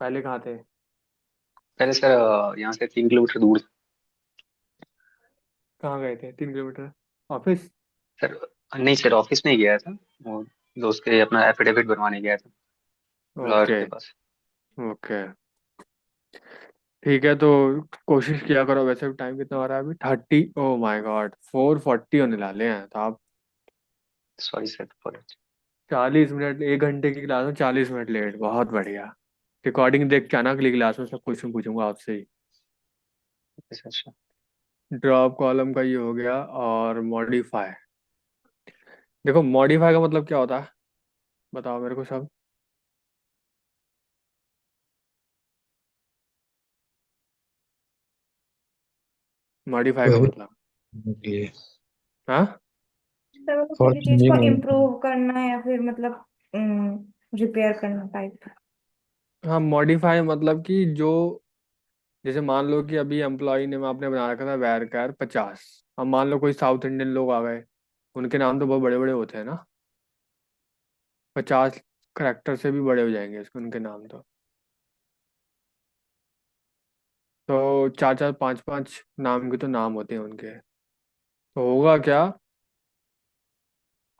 पहले कहाँ थे? पहले सर यहाँ से 3 किलोमीटर दूर था। कहाँ गए थे 3 किलोमीटर? ऑफिस? सर नहीं सर, ऑफिस नहीं गया था। वो दोस्त के अपना एफिडेविट बनवाने गया था लॉयर ओके। के पास। ओके, ठीक है। तो कोशिश किया करो। वैसे भी टाइम कितना हो रहा है अभी, 30, ओ माय गॉड, 4:40 होने वाले हैं, तो आप सॉरी सर फॉर। 40 मिनट, 1 घंटे की क्लास में 40 मिनट लेट, बहुत बढ़िया। रिकॉर्डिंग देख के आना अगली क्लास में, सब क्वेश्चन पूछूंगा आपसे ही। अच्छा। ड्रॉप कॉलम का ये हो गया। और मॉडिफाई, देखो मॉडिफाई का मतलब क्या होता है, बताओ मेरे को सब। मॉडिफाई का क्वेरी मतलब, के लिए। हाँ? सर मतलब फॉर किसी चीज को चेंजिंग। इम्प्रूव करना या फिर मतलब रिपेयर करना टाइप। हाँ, मॉडिफाई मतलब कि जो, जैसे मान लो कि अभी एम्प्लॉय ने आपने बना रखा था वैरकर 50, अब मान लो कोई साउथ इंडियन लोग आ गए, उनके नाम तो बहुत बड़े बड़े होते हैं ना, 50 करेक्टर से भी बड़े हो जाएंगे इसके उनके नाम तो 4 4 5 5 नाम के तो नाम होते हैं उनके। तो होगा क्या,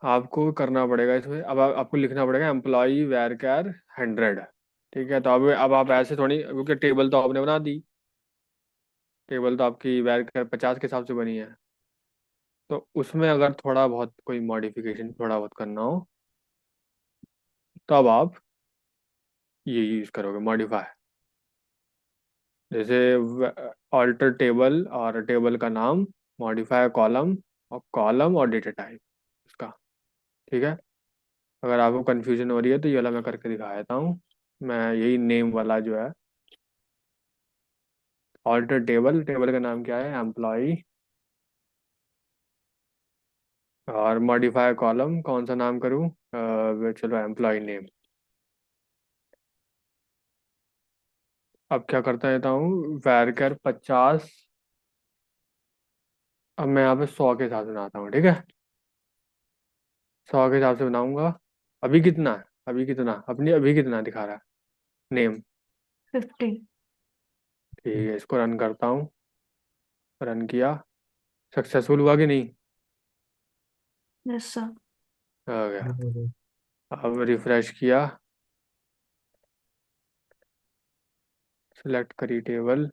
आपको करना पड़ेगा इसमें, अब आपको लिखना पड़ेगा एम्प्लॉय वैरकर 100, ठीक है। तो अब आप ऐसे थोड़ी, क्योंकि टेबल तो आपने बना दी, टेबल तो आपकी वैरकर 50 के हिसाब से बनी है। तो उसमें अगर थोड़ा बहुत कोई मॉडिफिकेशन थोड़ा बहुत करना हो, तो अब आप ये यूज़ करोगे मॉडिफाई। जैसे ऑल्टर टेबल और टेबल का नाम, मॉडिफाई कॉलम, और कॉलम और डेटा टाइप उसका, ठीक है। अगर आपको कन्फ्यूजन हो रही है तो ये वाला मैं करके दिखा देता हूँ। मैं यही नेम वाला जो है, ऑल्टर टेबल, टेबल का नाम क्या है, एम्प्लॉय, और मॉडिफाई कॉलम कौन सा नाम करूँ, चलो एम्प्लॉय नेम। अब क्या करता रहता हूँ, वैरकर 50। अब मैं यहाँ पे 100 के हिसाब से बनाता हूँ, ठीक है। 100 के हिसाब से बनाऊंगा। अभी कितना है, अभी कितना अपनी, अभी कितना दिखा रहा है नेम। 50। ठीक है, इसको रन करता हूँ। रन किया, सक्सेसफुल हुआ कि नहीं, यस सर। हो गया। अब रिफ्रेश किया, सिलेक्ट करी टेबल,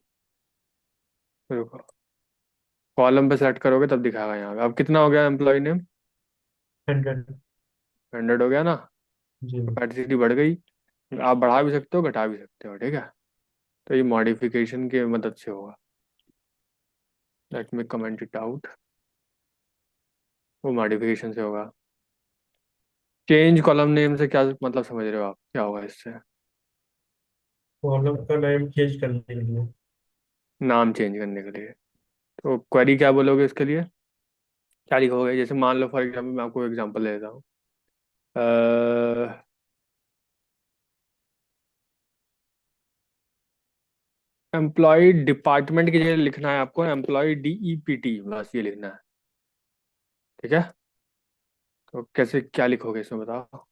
रुको, कॉलम पे सेलेक्ट करोगे तब दिखाएगा यहाँ पे। अब कितना हो गया एम्प्लॉय नेम, 100। 100 हो गया ना। जी। कैपेसिटी बढ़ गई। आप बढ़ा भी सकते हो, घटा भी सकते हो, ठीक है। तो ये मॉडिफिकेशन की मदद से होगा। Let me comment it out. वो मॉडिफिकेशन से होगा। चेंज कॉलम नेम से क्या मतलब समझ रहे हो आप, क्या होगा इससे। कॉलम का नाम चेंज करने के लिए। नाम चेंज करने के लिए। तो क्वेरी क्या बोलोगे इसके लिए, क्या लिखोगे, जैसे मान लो फॉर एग्जाम्पल, मैं आपको एग्जांपल दे देता हूँ। एम्प्लॉय डिपार्टमेंट की जगह लिखना है आपको एम्प्लॉय DEPT, बस ये लिखना है, ठीक है। तो कैसे क्या लिखोगे इसमें बताओ।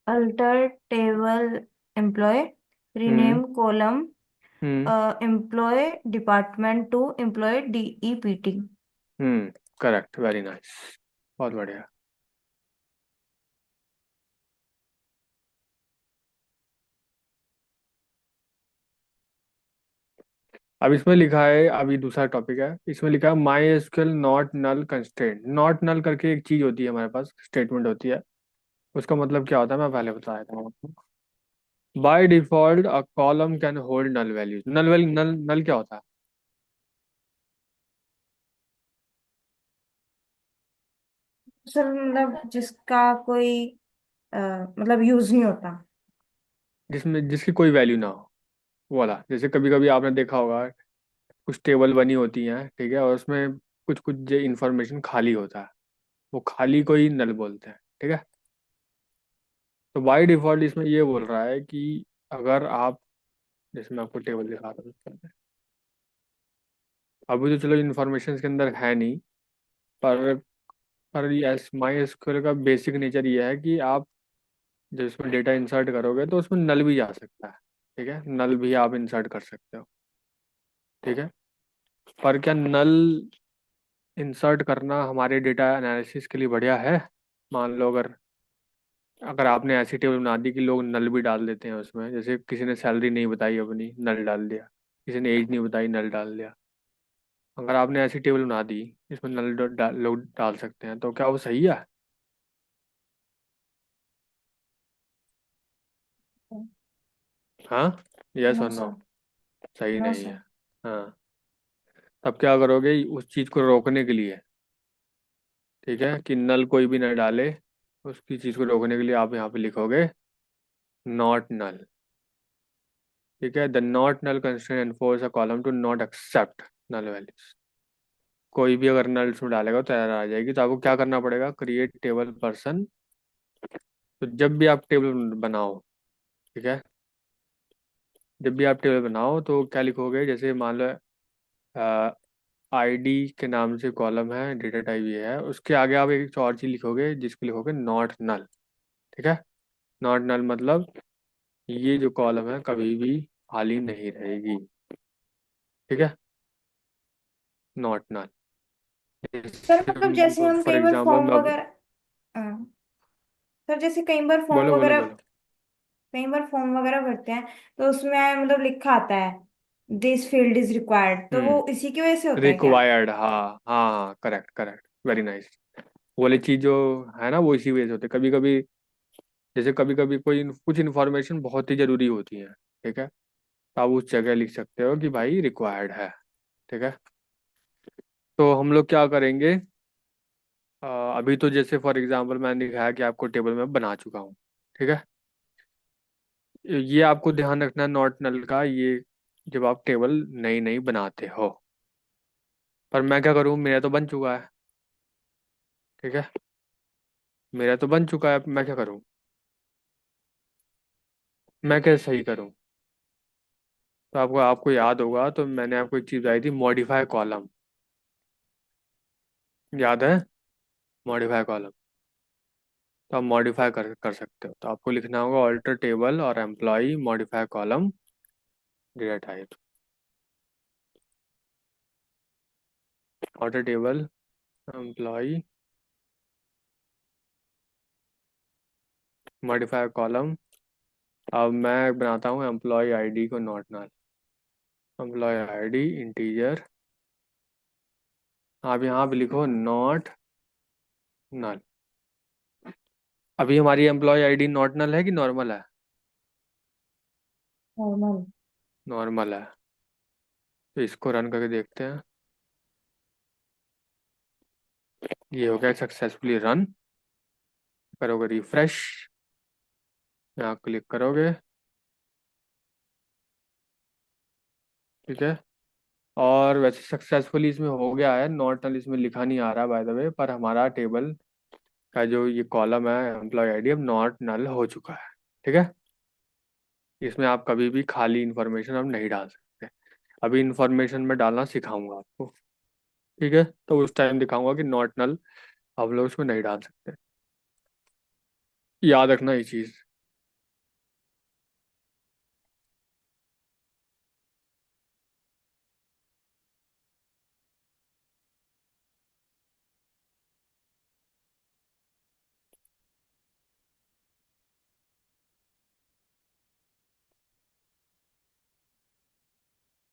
Alter table employ, hmm. Rename column hmm. Employ department to employ DEPT। Correct, very nice, बहुत बढ़िया। अब इसमें लिखा है, अभी दूसरा टॉपिक है, इसमें लिखा है my SQL not null constraint. Not null करके एक चीज होती है हमारे पास, स्टेटमेंट होती है। उसका मतलब क्या होता है मैं पहले बता देता हूँ आपको। By default a column can hold null values. Null value, null null क्या होता है। सर मतलब जिसका कोई अ, मतलब यूज नहीं होता। जिसमें जिसकी कोई वैल्यू ना हो, वो वाला। जैसे कभी कभी आपने देखा होगा, कुछ टेबल बनी होती हैं, ठीक है, और उसमें कुछ कुछ इंफॉर्मेशन खाली होता है, वो खाली को ही नल बोलते हैं, ठीक है। तो बाय डिफॉल्ट इसमें ये बोल रहा है कि अगर आप, जैसे मैं आपको टेबल दिखा रहा हूँ, अभी तो चलो इन्फॉर्मेशन के अंदर है नहीं, पर एस माई एसक्यूएल का बेसिक नेचर ये है कि आप जब इसमें डेटा इंसर्ट करोगे तो उसमें नल भी जा सकता है, ठीक है, नल भी आप इंसर्ट कर सकते हो, ठीक है। पर क्या नल इंसर्ट करना हमारे डेटा एनालिसिस के लिए बढ़िया है। मान लो अगर अगर आपने ऐसी टेबल बना दी कि लोग नल भी डाल देते हैं उसमें, जैसे किसी ने सैलरी नहीं बताई अपनी, नल डाल दिया, किसी ने एज नहीं बताई, नल डाल दिया। अगर आपने ऐसी टेबल बना दी जिसमें नल लोग डाल सकते हैं, तो क्या वो सही है। हाँ, यस नो और नो, सर। सही नो नहीं सर। है। हाँ, तब क्या करोगे उस चीज़ को रोकने के लिए, ठीक है, कि नल कोई भी न डाले, उसकी चीज़ को रोकने के लिए आप यहाँ पे लिखोगे नॉट नल, ठीक है। The not null constraint enforce a column to not accept null values. कोई भी अगर नल उसमें डालेगा तो एरर आ जाएगी। तो आपको क्या करना पड़ेगा, क्रिएट टेबल पर्सन। तो जब भी आप टेबल बनाओ, ठीक है, जब भी आप टेबल बनाओ तो क्या लिखोगे, जैसे मान लो आईडी के नाम से कॉलम है, डेटा टाइप ये है, उसके आगे आप एक और चीज लिखोगे जिसको लिखोगे नॉट नल, ठीक है। नॉट नल मतलब ये जो कॉलम है कभी भी खाली नहीं रहेगी, ठीक है, नॉट नल। सर मतलब जैसे हम फॉर कई बार एग्जाम्पल फॉर्म मैं वगैरह सर जैसे बोलो बोलो बोलो। कई बार फॉर्म वगैरह भरते हैं तो उसमें मतलब लिखा आता है दिस फील्ड इज रिक्वायर्ड, तो वो हम्म। इसी की वजह से होता है क्या। रिक्वायर्ड, हाँ हाँ हाँ, करेक्ट करेक्ट, वेरी नाइस। वो वाली चीज जो है ना, वो इसी वजह से होती है कभी कभी। जैसे कभी कभी कोई कुछ इन्फॉर्मेशन बहुत ही जरूरी होती है, ठीक है, तो आप उस जगह लिख सकते हो कि भाई रिक्वायर्ड है, ठीक है। तो हम लोग क्या करेंगे, अभी तो जैसे फॉर एग्जांपल मैंने दिखाया कि आपको टेबल में बना चुका हूँ, ठीक है। ये आपको ध्यान रखना है नॉट नल का, ये जब आप टेबल नई नई बनाते हो। पर मैं क्या करूँ, मेरा तो बन चुका है, ठीक है। मेरा तो बन चुका है, मैं क्या करूँ, मैं कैसे सही करूँ। तो आपको आपको याद होगा, तो मैंने आपको एक चीज़ बताई थी, मॉडिफाई कॉलम। याद है, मॉडिफाई कॉलम। तो आप मॉडिफाई कर सकते हो। तो आपको लिखना होगा ऑल्टर टेबल और employ modify column data type. Alter table employ modify column. अब मैं बनाता हूँ एम्प्लॉय आईडी को not null. Employ ID integer. आप यहाँ पे लिखो नॉट नल। अभी हमारी एम्प्लॉय आईडी नॉट नल है कि नॉर्मल है? नॉर्मल। नॉर्मल है। तो इसको रन करके देखते हैं। ये हो गया सक्सेसफुली रन। करोगे रिफ्रेश, यहाँ क्लिक करोगे, ठीक है। और वैसे सक्सेसफुली इसमें हो गया है, नॉट नल इसमें लिखा नहीं आ रहा बाय द वे, पर हमारा टेबल का जो ये कॉलम है एम्प्लॉय आईडी अब नॉट नल हो चुका है, ठीक है। इसमें आप कभी भी खाली इन्फॉर्मेशन अब नहीं डाल सकते। अभी इन्फॉर्मेशन में डालना सिखाऊंगा आपको, ठीक है। तो उस टाइम दिखाऊंगा कि नॉट नल आप लोग उसमें नहीं डाल सकते। याद रखना ये चीज़।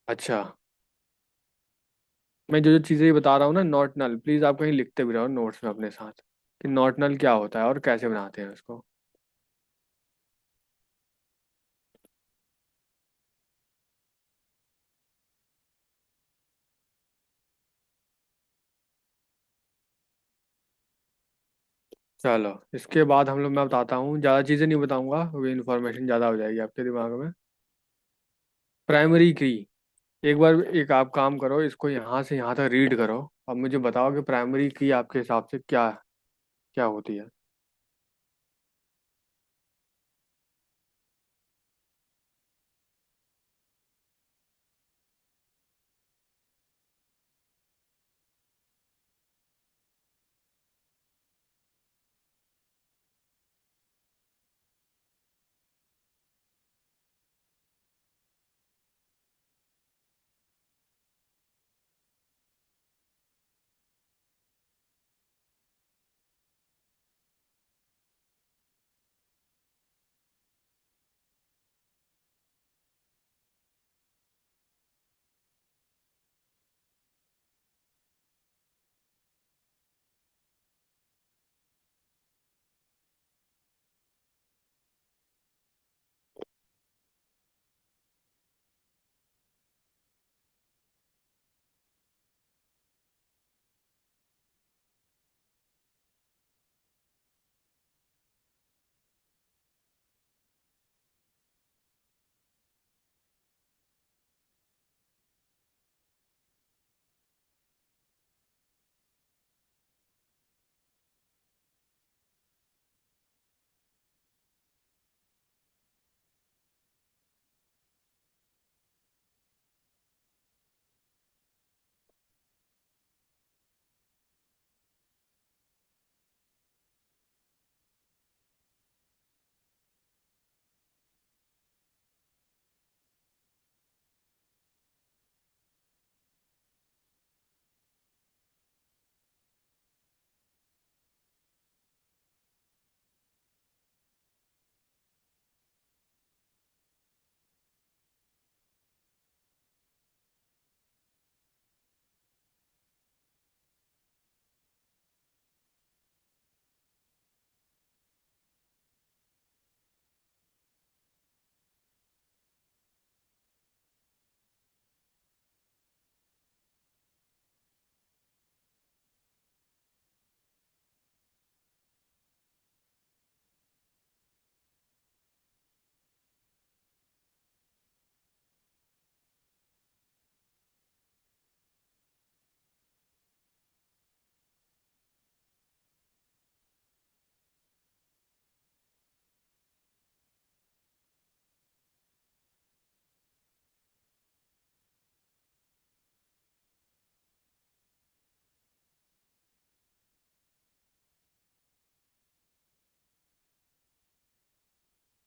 अच्छा, मैं जो जो चीज़ें बता रहा हूँ ना नॉट नल, प्लीज़ आप कहीं लिखते भी रहो नोट्स में अपने साथ कि नॉट नल क्या होता है और कैसे बनाते हैं उसको। चलो, इसके बाद हम लोग, मैं बताता हूँ, ज़्यादा चीज़ें नहीं बताऊंगा क्योंकि इन्फॉर्मेशन ज़्यादा हो जाएगी आपके दिमाग में। प्राइमरी की, एक बार एक आप काम करो, इसको यहाँ से यहाँ तक रीड करो। अब मुझे बताओ कि प्राइमरी की आपके हिसाब से क्या क्या होती है।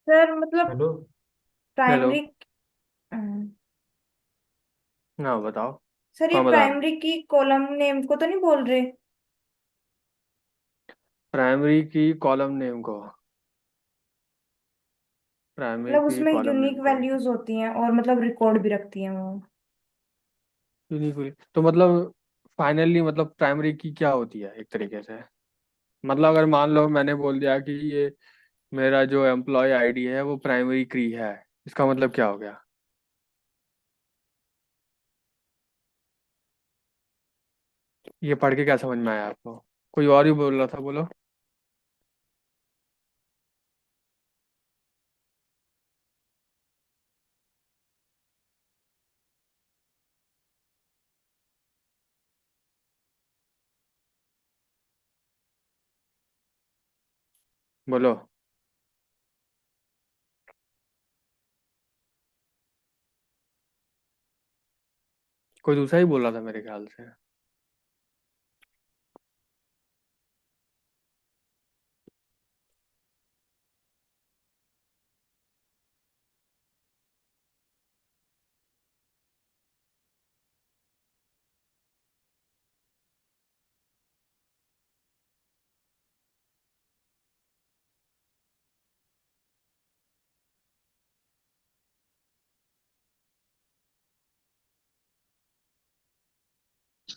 सर मतलब हेलो। हेलो। प्राइमरी। हाँ बताओ। सर ये हाँ बता रहा हूँ। प्राइमरी की कॉलम नेम को तो नहीं बोल रहे? प्राइमरी की कॉलम नेम को, प्राइमरी मतलब की उसमें कॉलम यूनिक नेम को वैल्यूज होती हैं और मतलब रिकॉर्ड भी रखती हैं वो। यूनिक, तो मतलब फाइनली मतलब प्राइमरी की क्या होती है एक तरीके से। मतलब अगर मान लो मैंने बोल दिया कि ये मेरा जो एम्प्लॉय आईडी है वो प्राइमरी की है, इसका मतलब क्या हो गया। ये पढ़ के क्या समझ में आया आपको? कोई और ही बोल रहा था, बोलो। बोलो। कोई दूसरा ही बोल रहा था मेरे ख्याल से।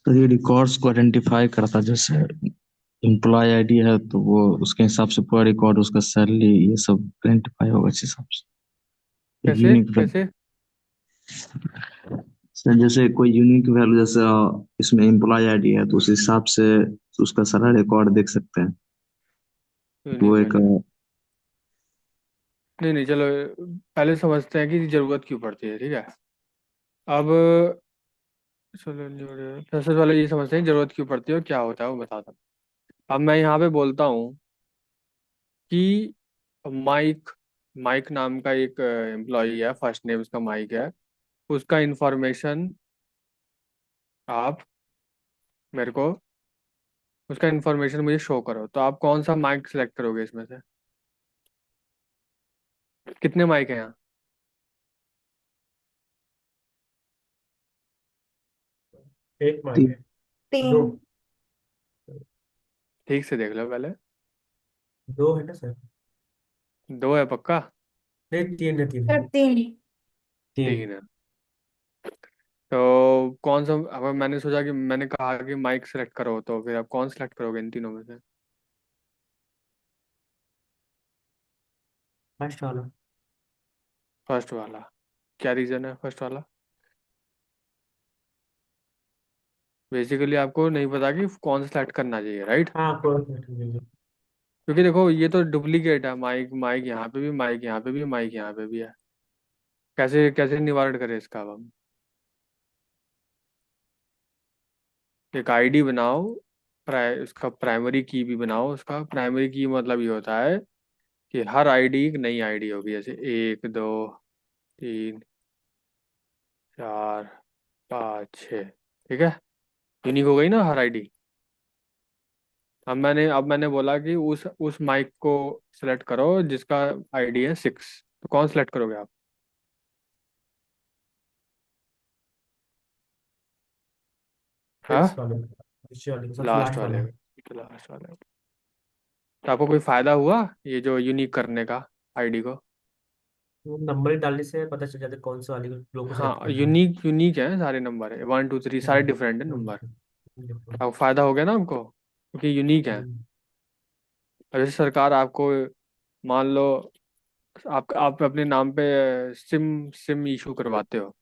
तो ये रिकॉर्ड्स को आइडेंटिफाई करता, जैसे एम्प्लॉय आईडी है तो वो उसके हिसाब से पूरा रिकॉर्ड, उसका सैलरी, ये सब आइडेंटिफाई होगा इस हिसाब से। कैसे यूनिक, कैसे? सर जैसे कोई यूनिक वैल्यू, जैसे इसमें एम्प्लॉय आईडी है तो उस हिसाब से उसका सारा रिकॉर्ड देख सकते हैं। वो यूनिक एक वैल्यू। नहीं नहीं, चलो पहले समझते हैं कि जरूरत क्यों पड़ती है, ठीक है। अब चलो सबसे पहले ये समझते हैं जरूरत क्यों पड़ती है और क्या होता है वो बताता हूँ। अब मैं यहाँ पे बोलता हूँ कि माइक, माइक नाम का एक एम्प्लॉई है, फर्स्ट नेम उसका माइक है, उसका इंफॉर्मेशन आप मेरे को, उसका इंफॉर्मेशन मुझे शो करो। तो आप कौन सा माइक सेलेक्ट करोगे इसमें से? कितने माइक हैं यहाँ? एक माइक तीन। है। तीन। दो। ठीक से देख लो पहले। दो है ना सर? दो है पक्का? नहीं, तीन है, तीन सर है। तीन। तीन। तीन है। तो कौन सा, अब मैंने सोचा कि मैंने कहा कि माइक सेलेक्ट करो, तो फिर आप कौन सेलेक्ट करोगे इन तीनों में से? फर्स्ट वाला। फर्स्ट वाला। क्या रीजन है फर्स्ट वाला? बेसिकली आपको नहीं पता कि कौन सा सेलेक्ट करना चाहिए, राइट? हाँ, कोई नहीं। क्योंकि देखो ये तो डुप्लीकेट है, माइक माइक यहाँ पे भी, माइक यहाँ पे भी, माइक यहाँ पे भी है। कैसे कैसे निवारण करें इसका अब हम? एक आईडी बनाओ, उसका प्राइमरी की भी बनाओ। उसका प्राइमरी की मतलब ये होता है कि हर आईडी एक नई आईडी होगी, जैसे एक दो तीन चार पाँच छः, ठीक है। यूनिक हो गई ना हर आईडी। अब मैंने बोला कि उस माइक को सिलेक्ट करो जिसका आईडी है 6। तो कौन सिलेक्ट करोगे आप? सिक्स हाँ, वाले। नीचे वाले, सबसे लास्ट लास्ट वाले वाला। को, लास्ट वाले को। तो आपको कोई फायदा हुआ ये जो यूनिक करने का आईडी को? वो नंबर ही डालने से पता चल जाता है कौन सा वाले लोग को हाँ, सेलेक्ट करना है। यूनिक यूनिक है सारे नंबर है, 1 2 3 सारे हम्म, डिफरेंट है नंबर। हम्म, आपको फायदा हो गया ना हमको, क्योंकि यूनिक है। हम्म, अब जैसे सरकार आपको, मान लो आप अपने नाम पे सिम सिम इशू करवाते हो,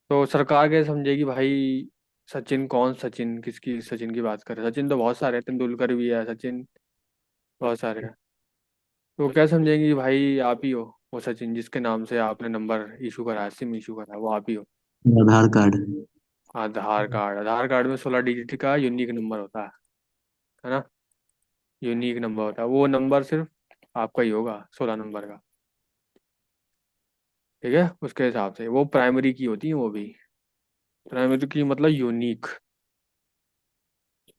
तो सरकार क्या समझेगी भाई सचिन कौन, सचिन किसकी, सचिन की बात कर रहे हैं? सचिन तो बहुत सारे हैं, तेंदुलकर भी है, सचिन बहुत सारे हैं। तो वो क्या समझेंगे कि भाई आप ही हो वो सचिन जिसके नाम से आपने नंबर इशू करा है, सिम इशू करा है, वो आप ही हो। आधार कार्ड। आधार कार्ड में 16 डिजिट का यूनिक नंबर होता है ना? यूनिक नंबर होता है, वो नंबर सिर्फ आपका ही होगा, 16 नंबर का, ठीक है। उसके हिसाब से वो प्राइमरी की होती है वो भी। प्राइमरी की मतलब यूनिक।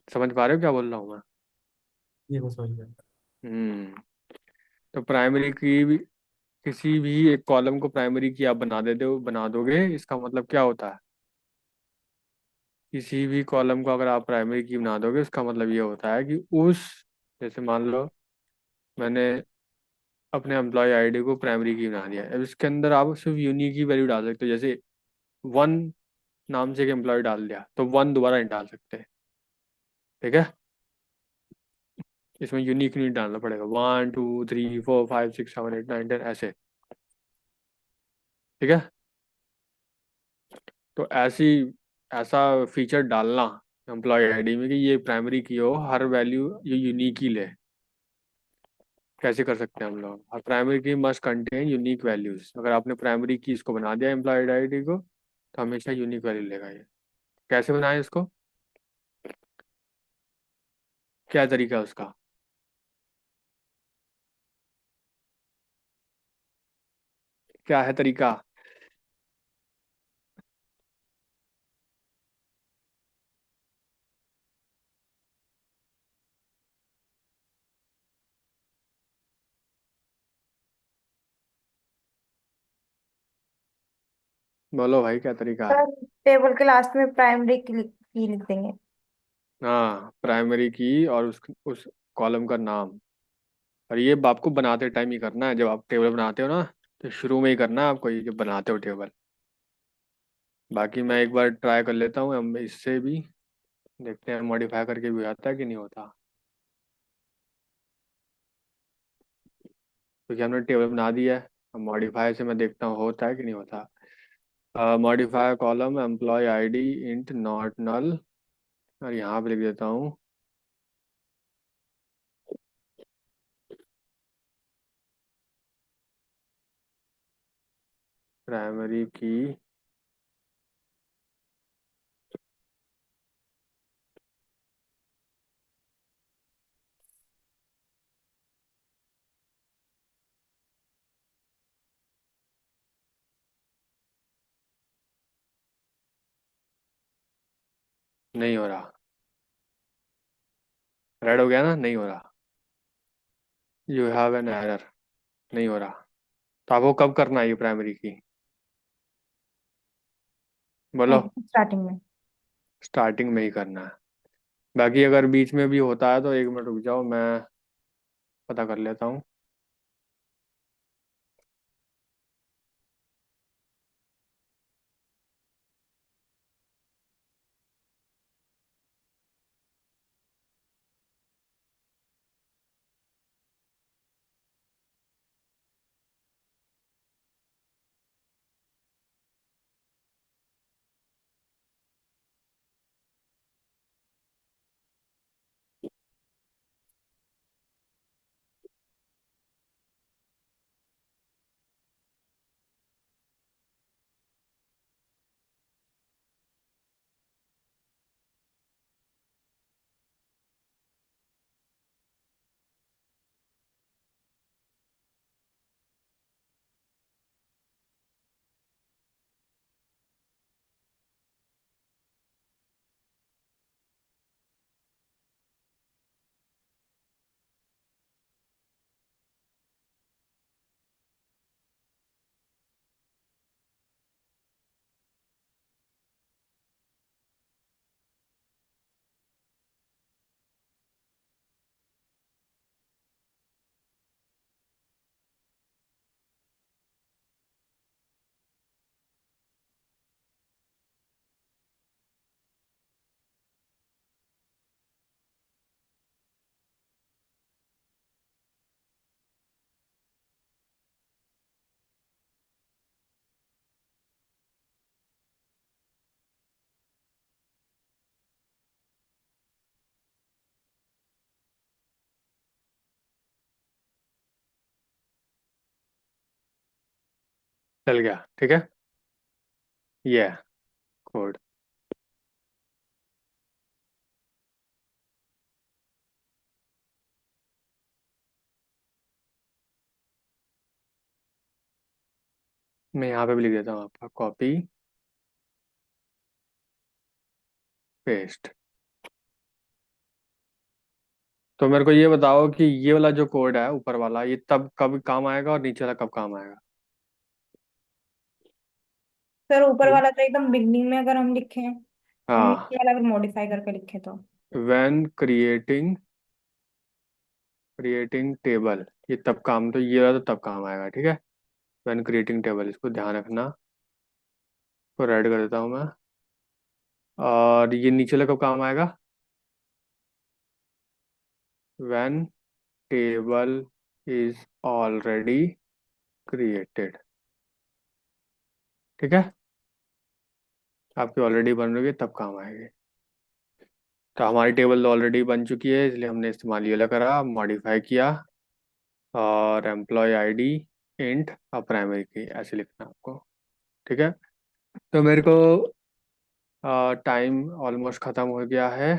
समझ पा रहे हो क्या बोल रहा हूँ मैं? ये मैं समझ गया। हम्म। तो प्राइमरी की भी किसी भी एक कॉलम को प्राइमरी की आप बना दोगे, इसका मतलब क्या होता है? किसी भी कॉलम को अगर आप प्राइमरी की बना दोगे, उसका मतलब ये होता है कि उस, जैसे मान लो मैंने अपने एम्प्लॉय आईडी को प्राइमरी की बना दिया, अब इसके अंदर आप सिर्फ यूनिक की वैल्यू डाल सकते हो। जैसे वन नाम से एक एम्प्लॉय डाल दिया तो वन दोबारा नहीं डाल सकते, ठीक है? इसमें यूनिक नहीं डालना पड़ेगा, 1 2 3 4 5 6 7 8 9 10 ऐसे, ठीक है? तो ऐसा फीचर डालना एम्प्लॉय आईडी में कि ये प्राइमरी की हो, हर वैल्यू ये यूनिक ही ले। कैसे कर सकते हैं हम लोग? प्राइमरी की मस्ट कंटेन यूनिक वैल्यूज। अगर आपने प्राइमरी की इसको बना दिया एम्प्लॉय आईडी को, तो हमेशा यूनिक वैल्यू लेगा ये। कैसे बनाए इसको? क्या तरीका है उसका? क्या है तरीका? बोलो भाई, क्या तरीका है? सर टेबल के लास्ट में प्राइमरी की लिख देंगे। हाँ, प्राइमरी की और उस कॉलम का नाम। और ये आपको बनाते टाइम ही करना है, जब आप टेबल बनाते हो ना, तो शुरू में ही करना है आपको ये, जब बनाते हो टेबल। बाकी मैं एक बार ट्राई कर लेता हूँ हम इससे भी, देखते हैं मॉडिफाई करके भी आता है कि नहीं होता। क्योंकि हमने टेबल बना दिया है, अब मॉडिफाई से मैं देखता हूँ होता है कि नहीं होता। Modify column employ ID int not null, और यहाँ पे लिख देता हूँ प्राइमरी की नहीं हो रहा। रेड हो गया ना, नहीं हो रहा। यू हैव एन एरर, नहीं हो रहा। तो आपको कब करना है ये प्राइमरी की? बोलो। स्टार्टिंग में। स्टार्टिंग में ही करना है। बाकी अगर बीच में भी होता है तो 1 मिनट रुक जाओ, मैं पता कर लेता हूँ। चल गया, ठीक है? ये है कोड। मैं यहाँ पे भी लिख देता हूँ आपका, कॉपी पेस्ट। तो मेरे को ये बताओ कि ये वाला जो कोड है ऊपर वाला, ये तब कब काम आएगा और नीचे वाला कब काम आएगा? सर ऊपर वाला तो एकदम बिगनिंग में अगर हम लिखें, और हाँ, नीचे वाला अगर मॉडिफाई करके लिखे तो। व्हेन क्रिएटिंग टेबल, ये तब काम, तो ये वाला तो तब काम आएगा, ठीक है। व्हेन क्रिएटिंग टेबल, इसको ध्यान रखना। को ऐड कर देता हूँ मैं। और ये नीचे वाला कब काम आएगा? When table is already created, ठीक है। आपकी ऑलरेडी बन रही है तब काम आएगी। तो हमारी टेबल तो ऑलरेडी बन चुकी है, इसलिए हमने इस्तेमाल ये वाला करा, मॉडिफाई किया। और एम्प्लॉय आईडी इंट और प्राइमरी की ऐसे लिखना आपको, ठीक है। तो मेरे को टाइम ऑलमोस्ट ख़त्म हो गया है।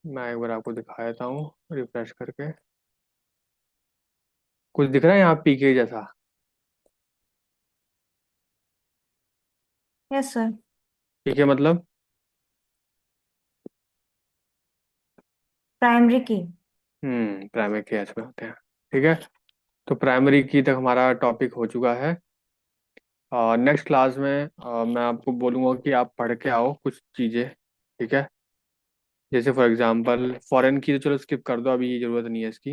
मैं एक बार आपको दिखा देता हूँ रिफ्रेश करके। कुछ दिख रहा है यहाँ पीके जैसा? Yes sir. पीके मतलब? प्राइमरी की। प्राइमरी की ऐसे होते हैं, ठीक है। तो प्राइमरी की तक हमारा टॉपिक हो चुका है। नेक्स्ट क्लास में मैं आपको बोलूँगा कि आप पढ़ के आओ कुछ चीज़ें, ठीक है। जैसे फॉर एग्जांपल फॉरेन की तो चलो स्किप कर दो, अभी ये ज़रूरत नहीं है इसकी,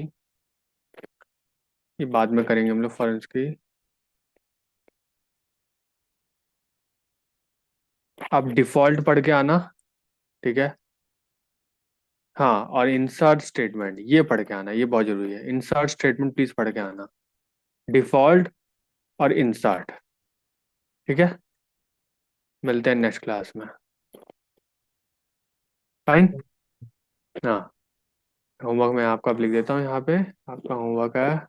ये बाद में करेंगे हम लोग फॉरेन की। आप डिफ़ॉल्ट पढ़ के आना, ठीक है। हाँ, और इंसर्ट स्टेटमेंट ये पढ़ के आना, ये बहुत ज़रूरी है। इंसर्ट स्टेटमेंट प्लीज़ पढ़ के आना, डिफ़ॉल्ट और इंसर्ट, ठीक है। मिलते हैं नेक्स्ट क्लास में। फाइन। हाँ, होमवर्क मैं आपका अब लिख देता हूँ यहाँ पे। आपका होमवर्क है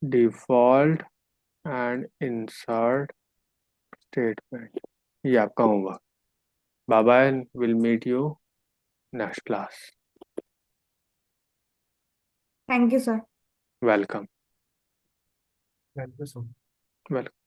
डिफ़ॉल्ट एंड इंसर्ट स्टेटमेंट, ये आपका homework. Bye bye, will meet you next class. Thank you sir. Welcome. Thank you so welcome.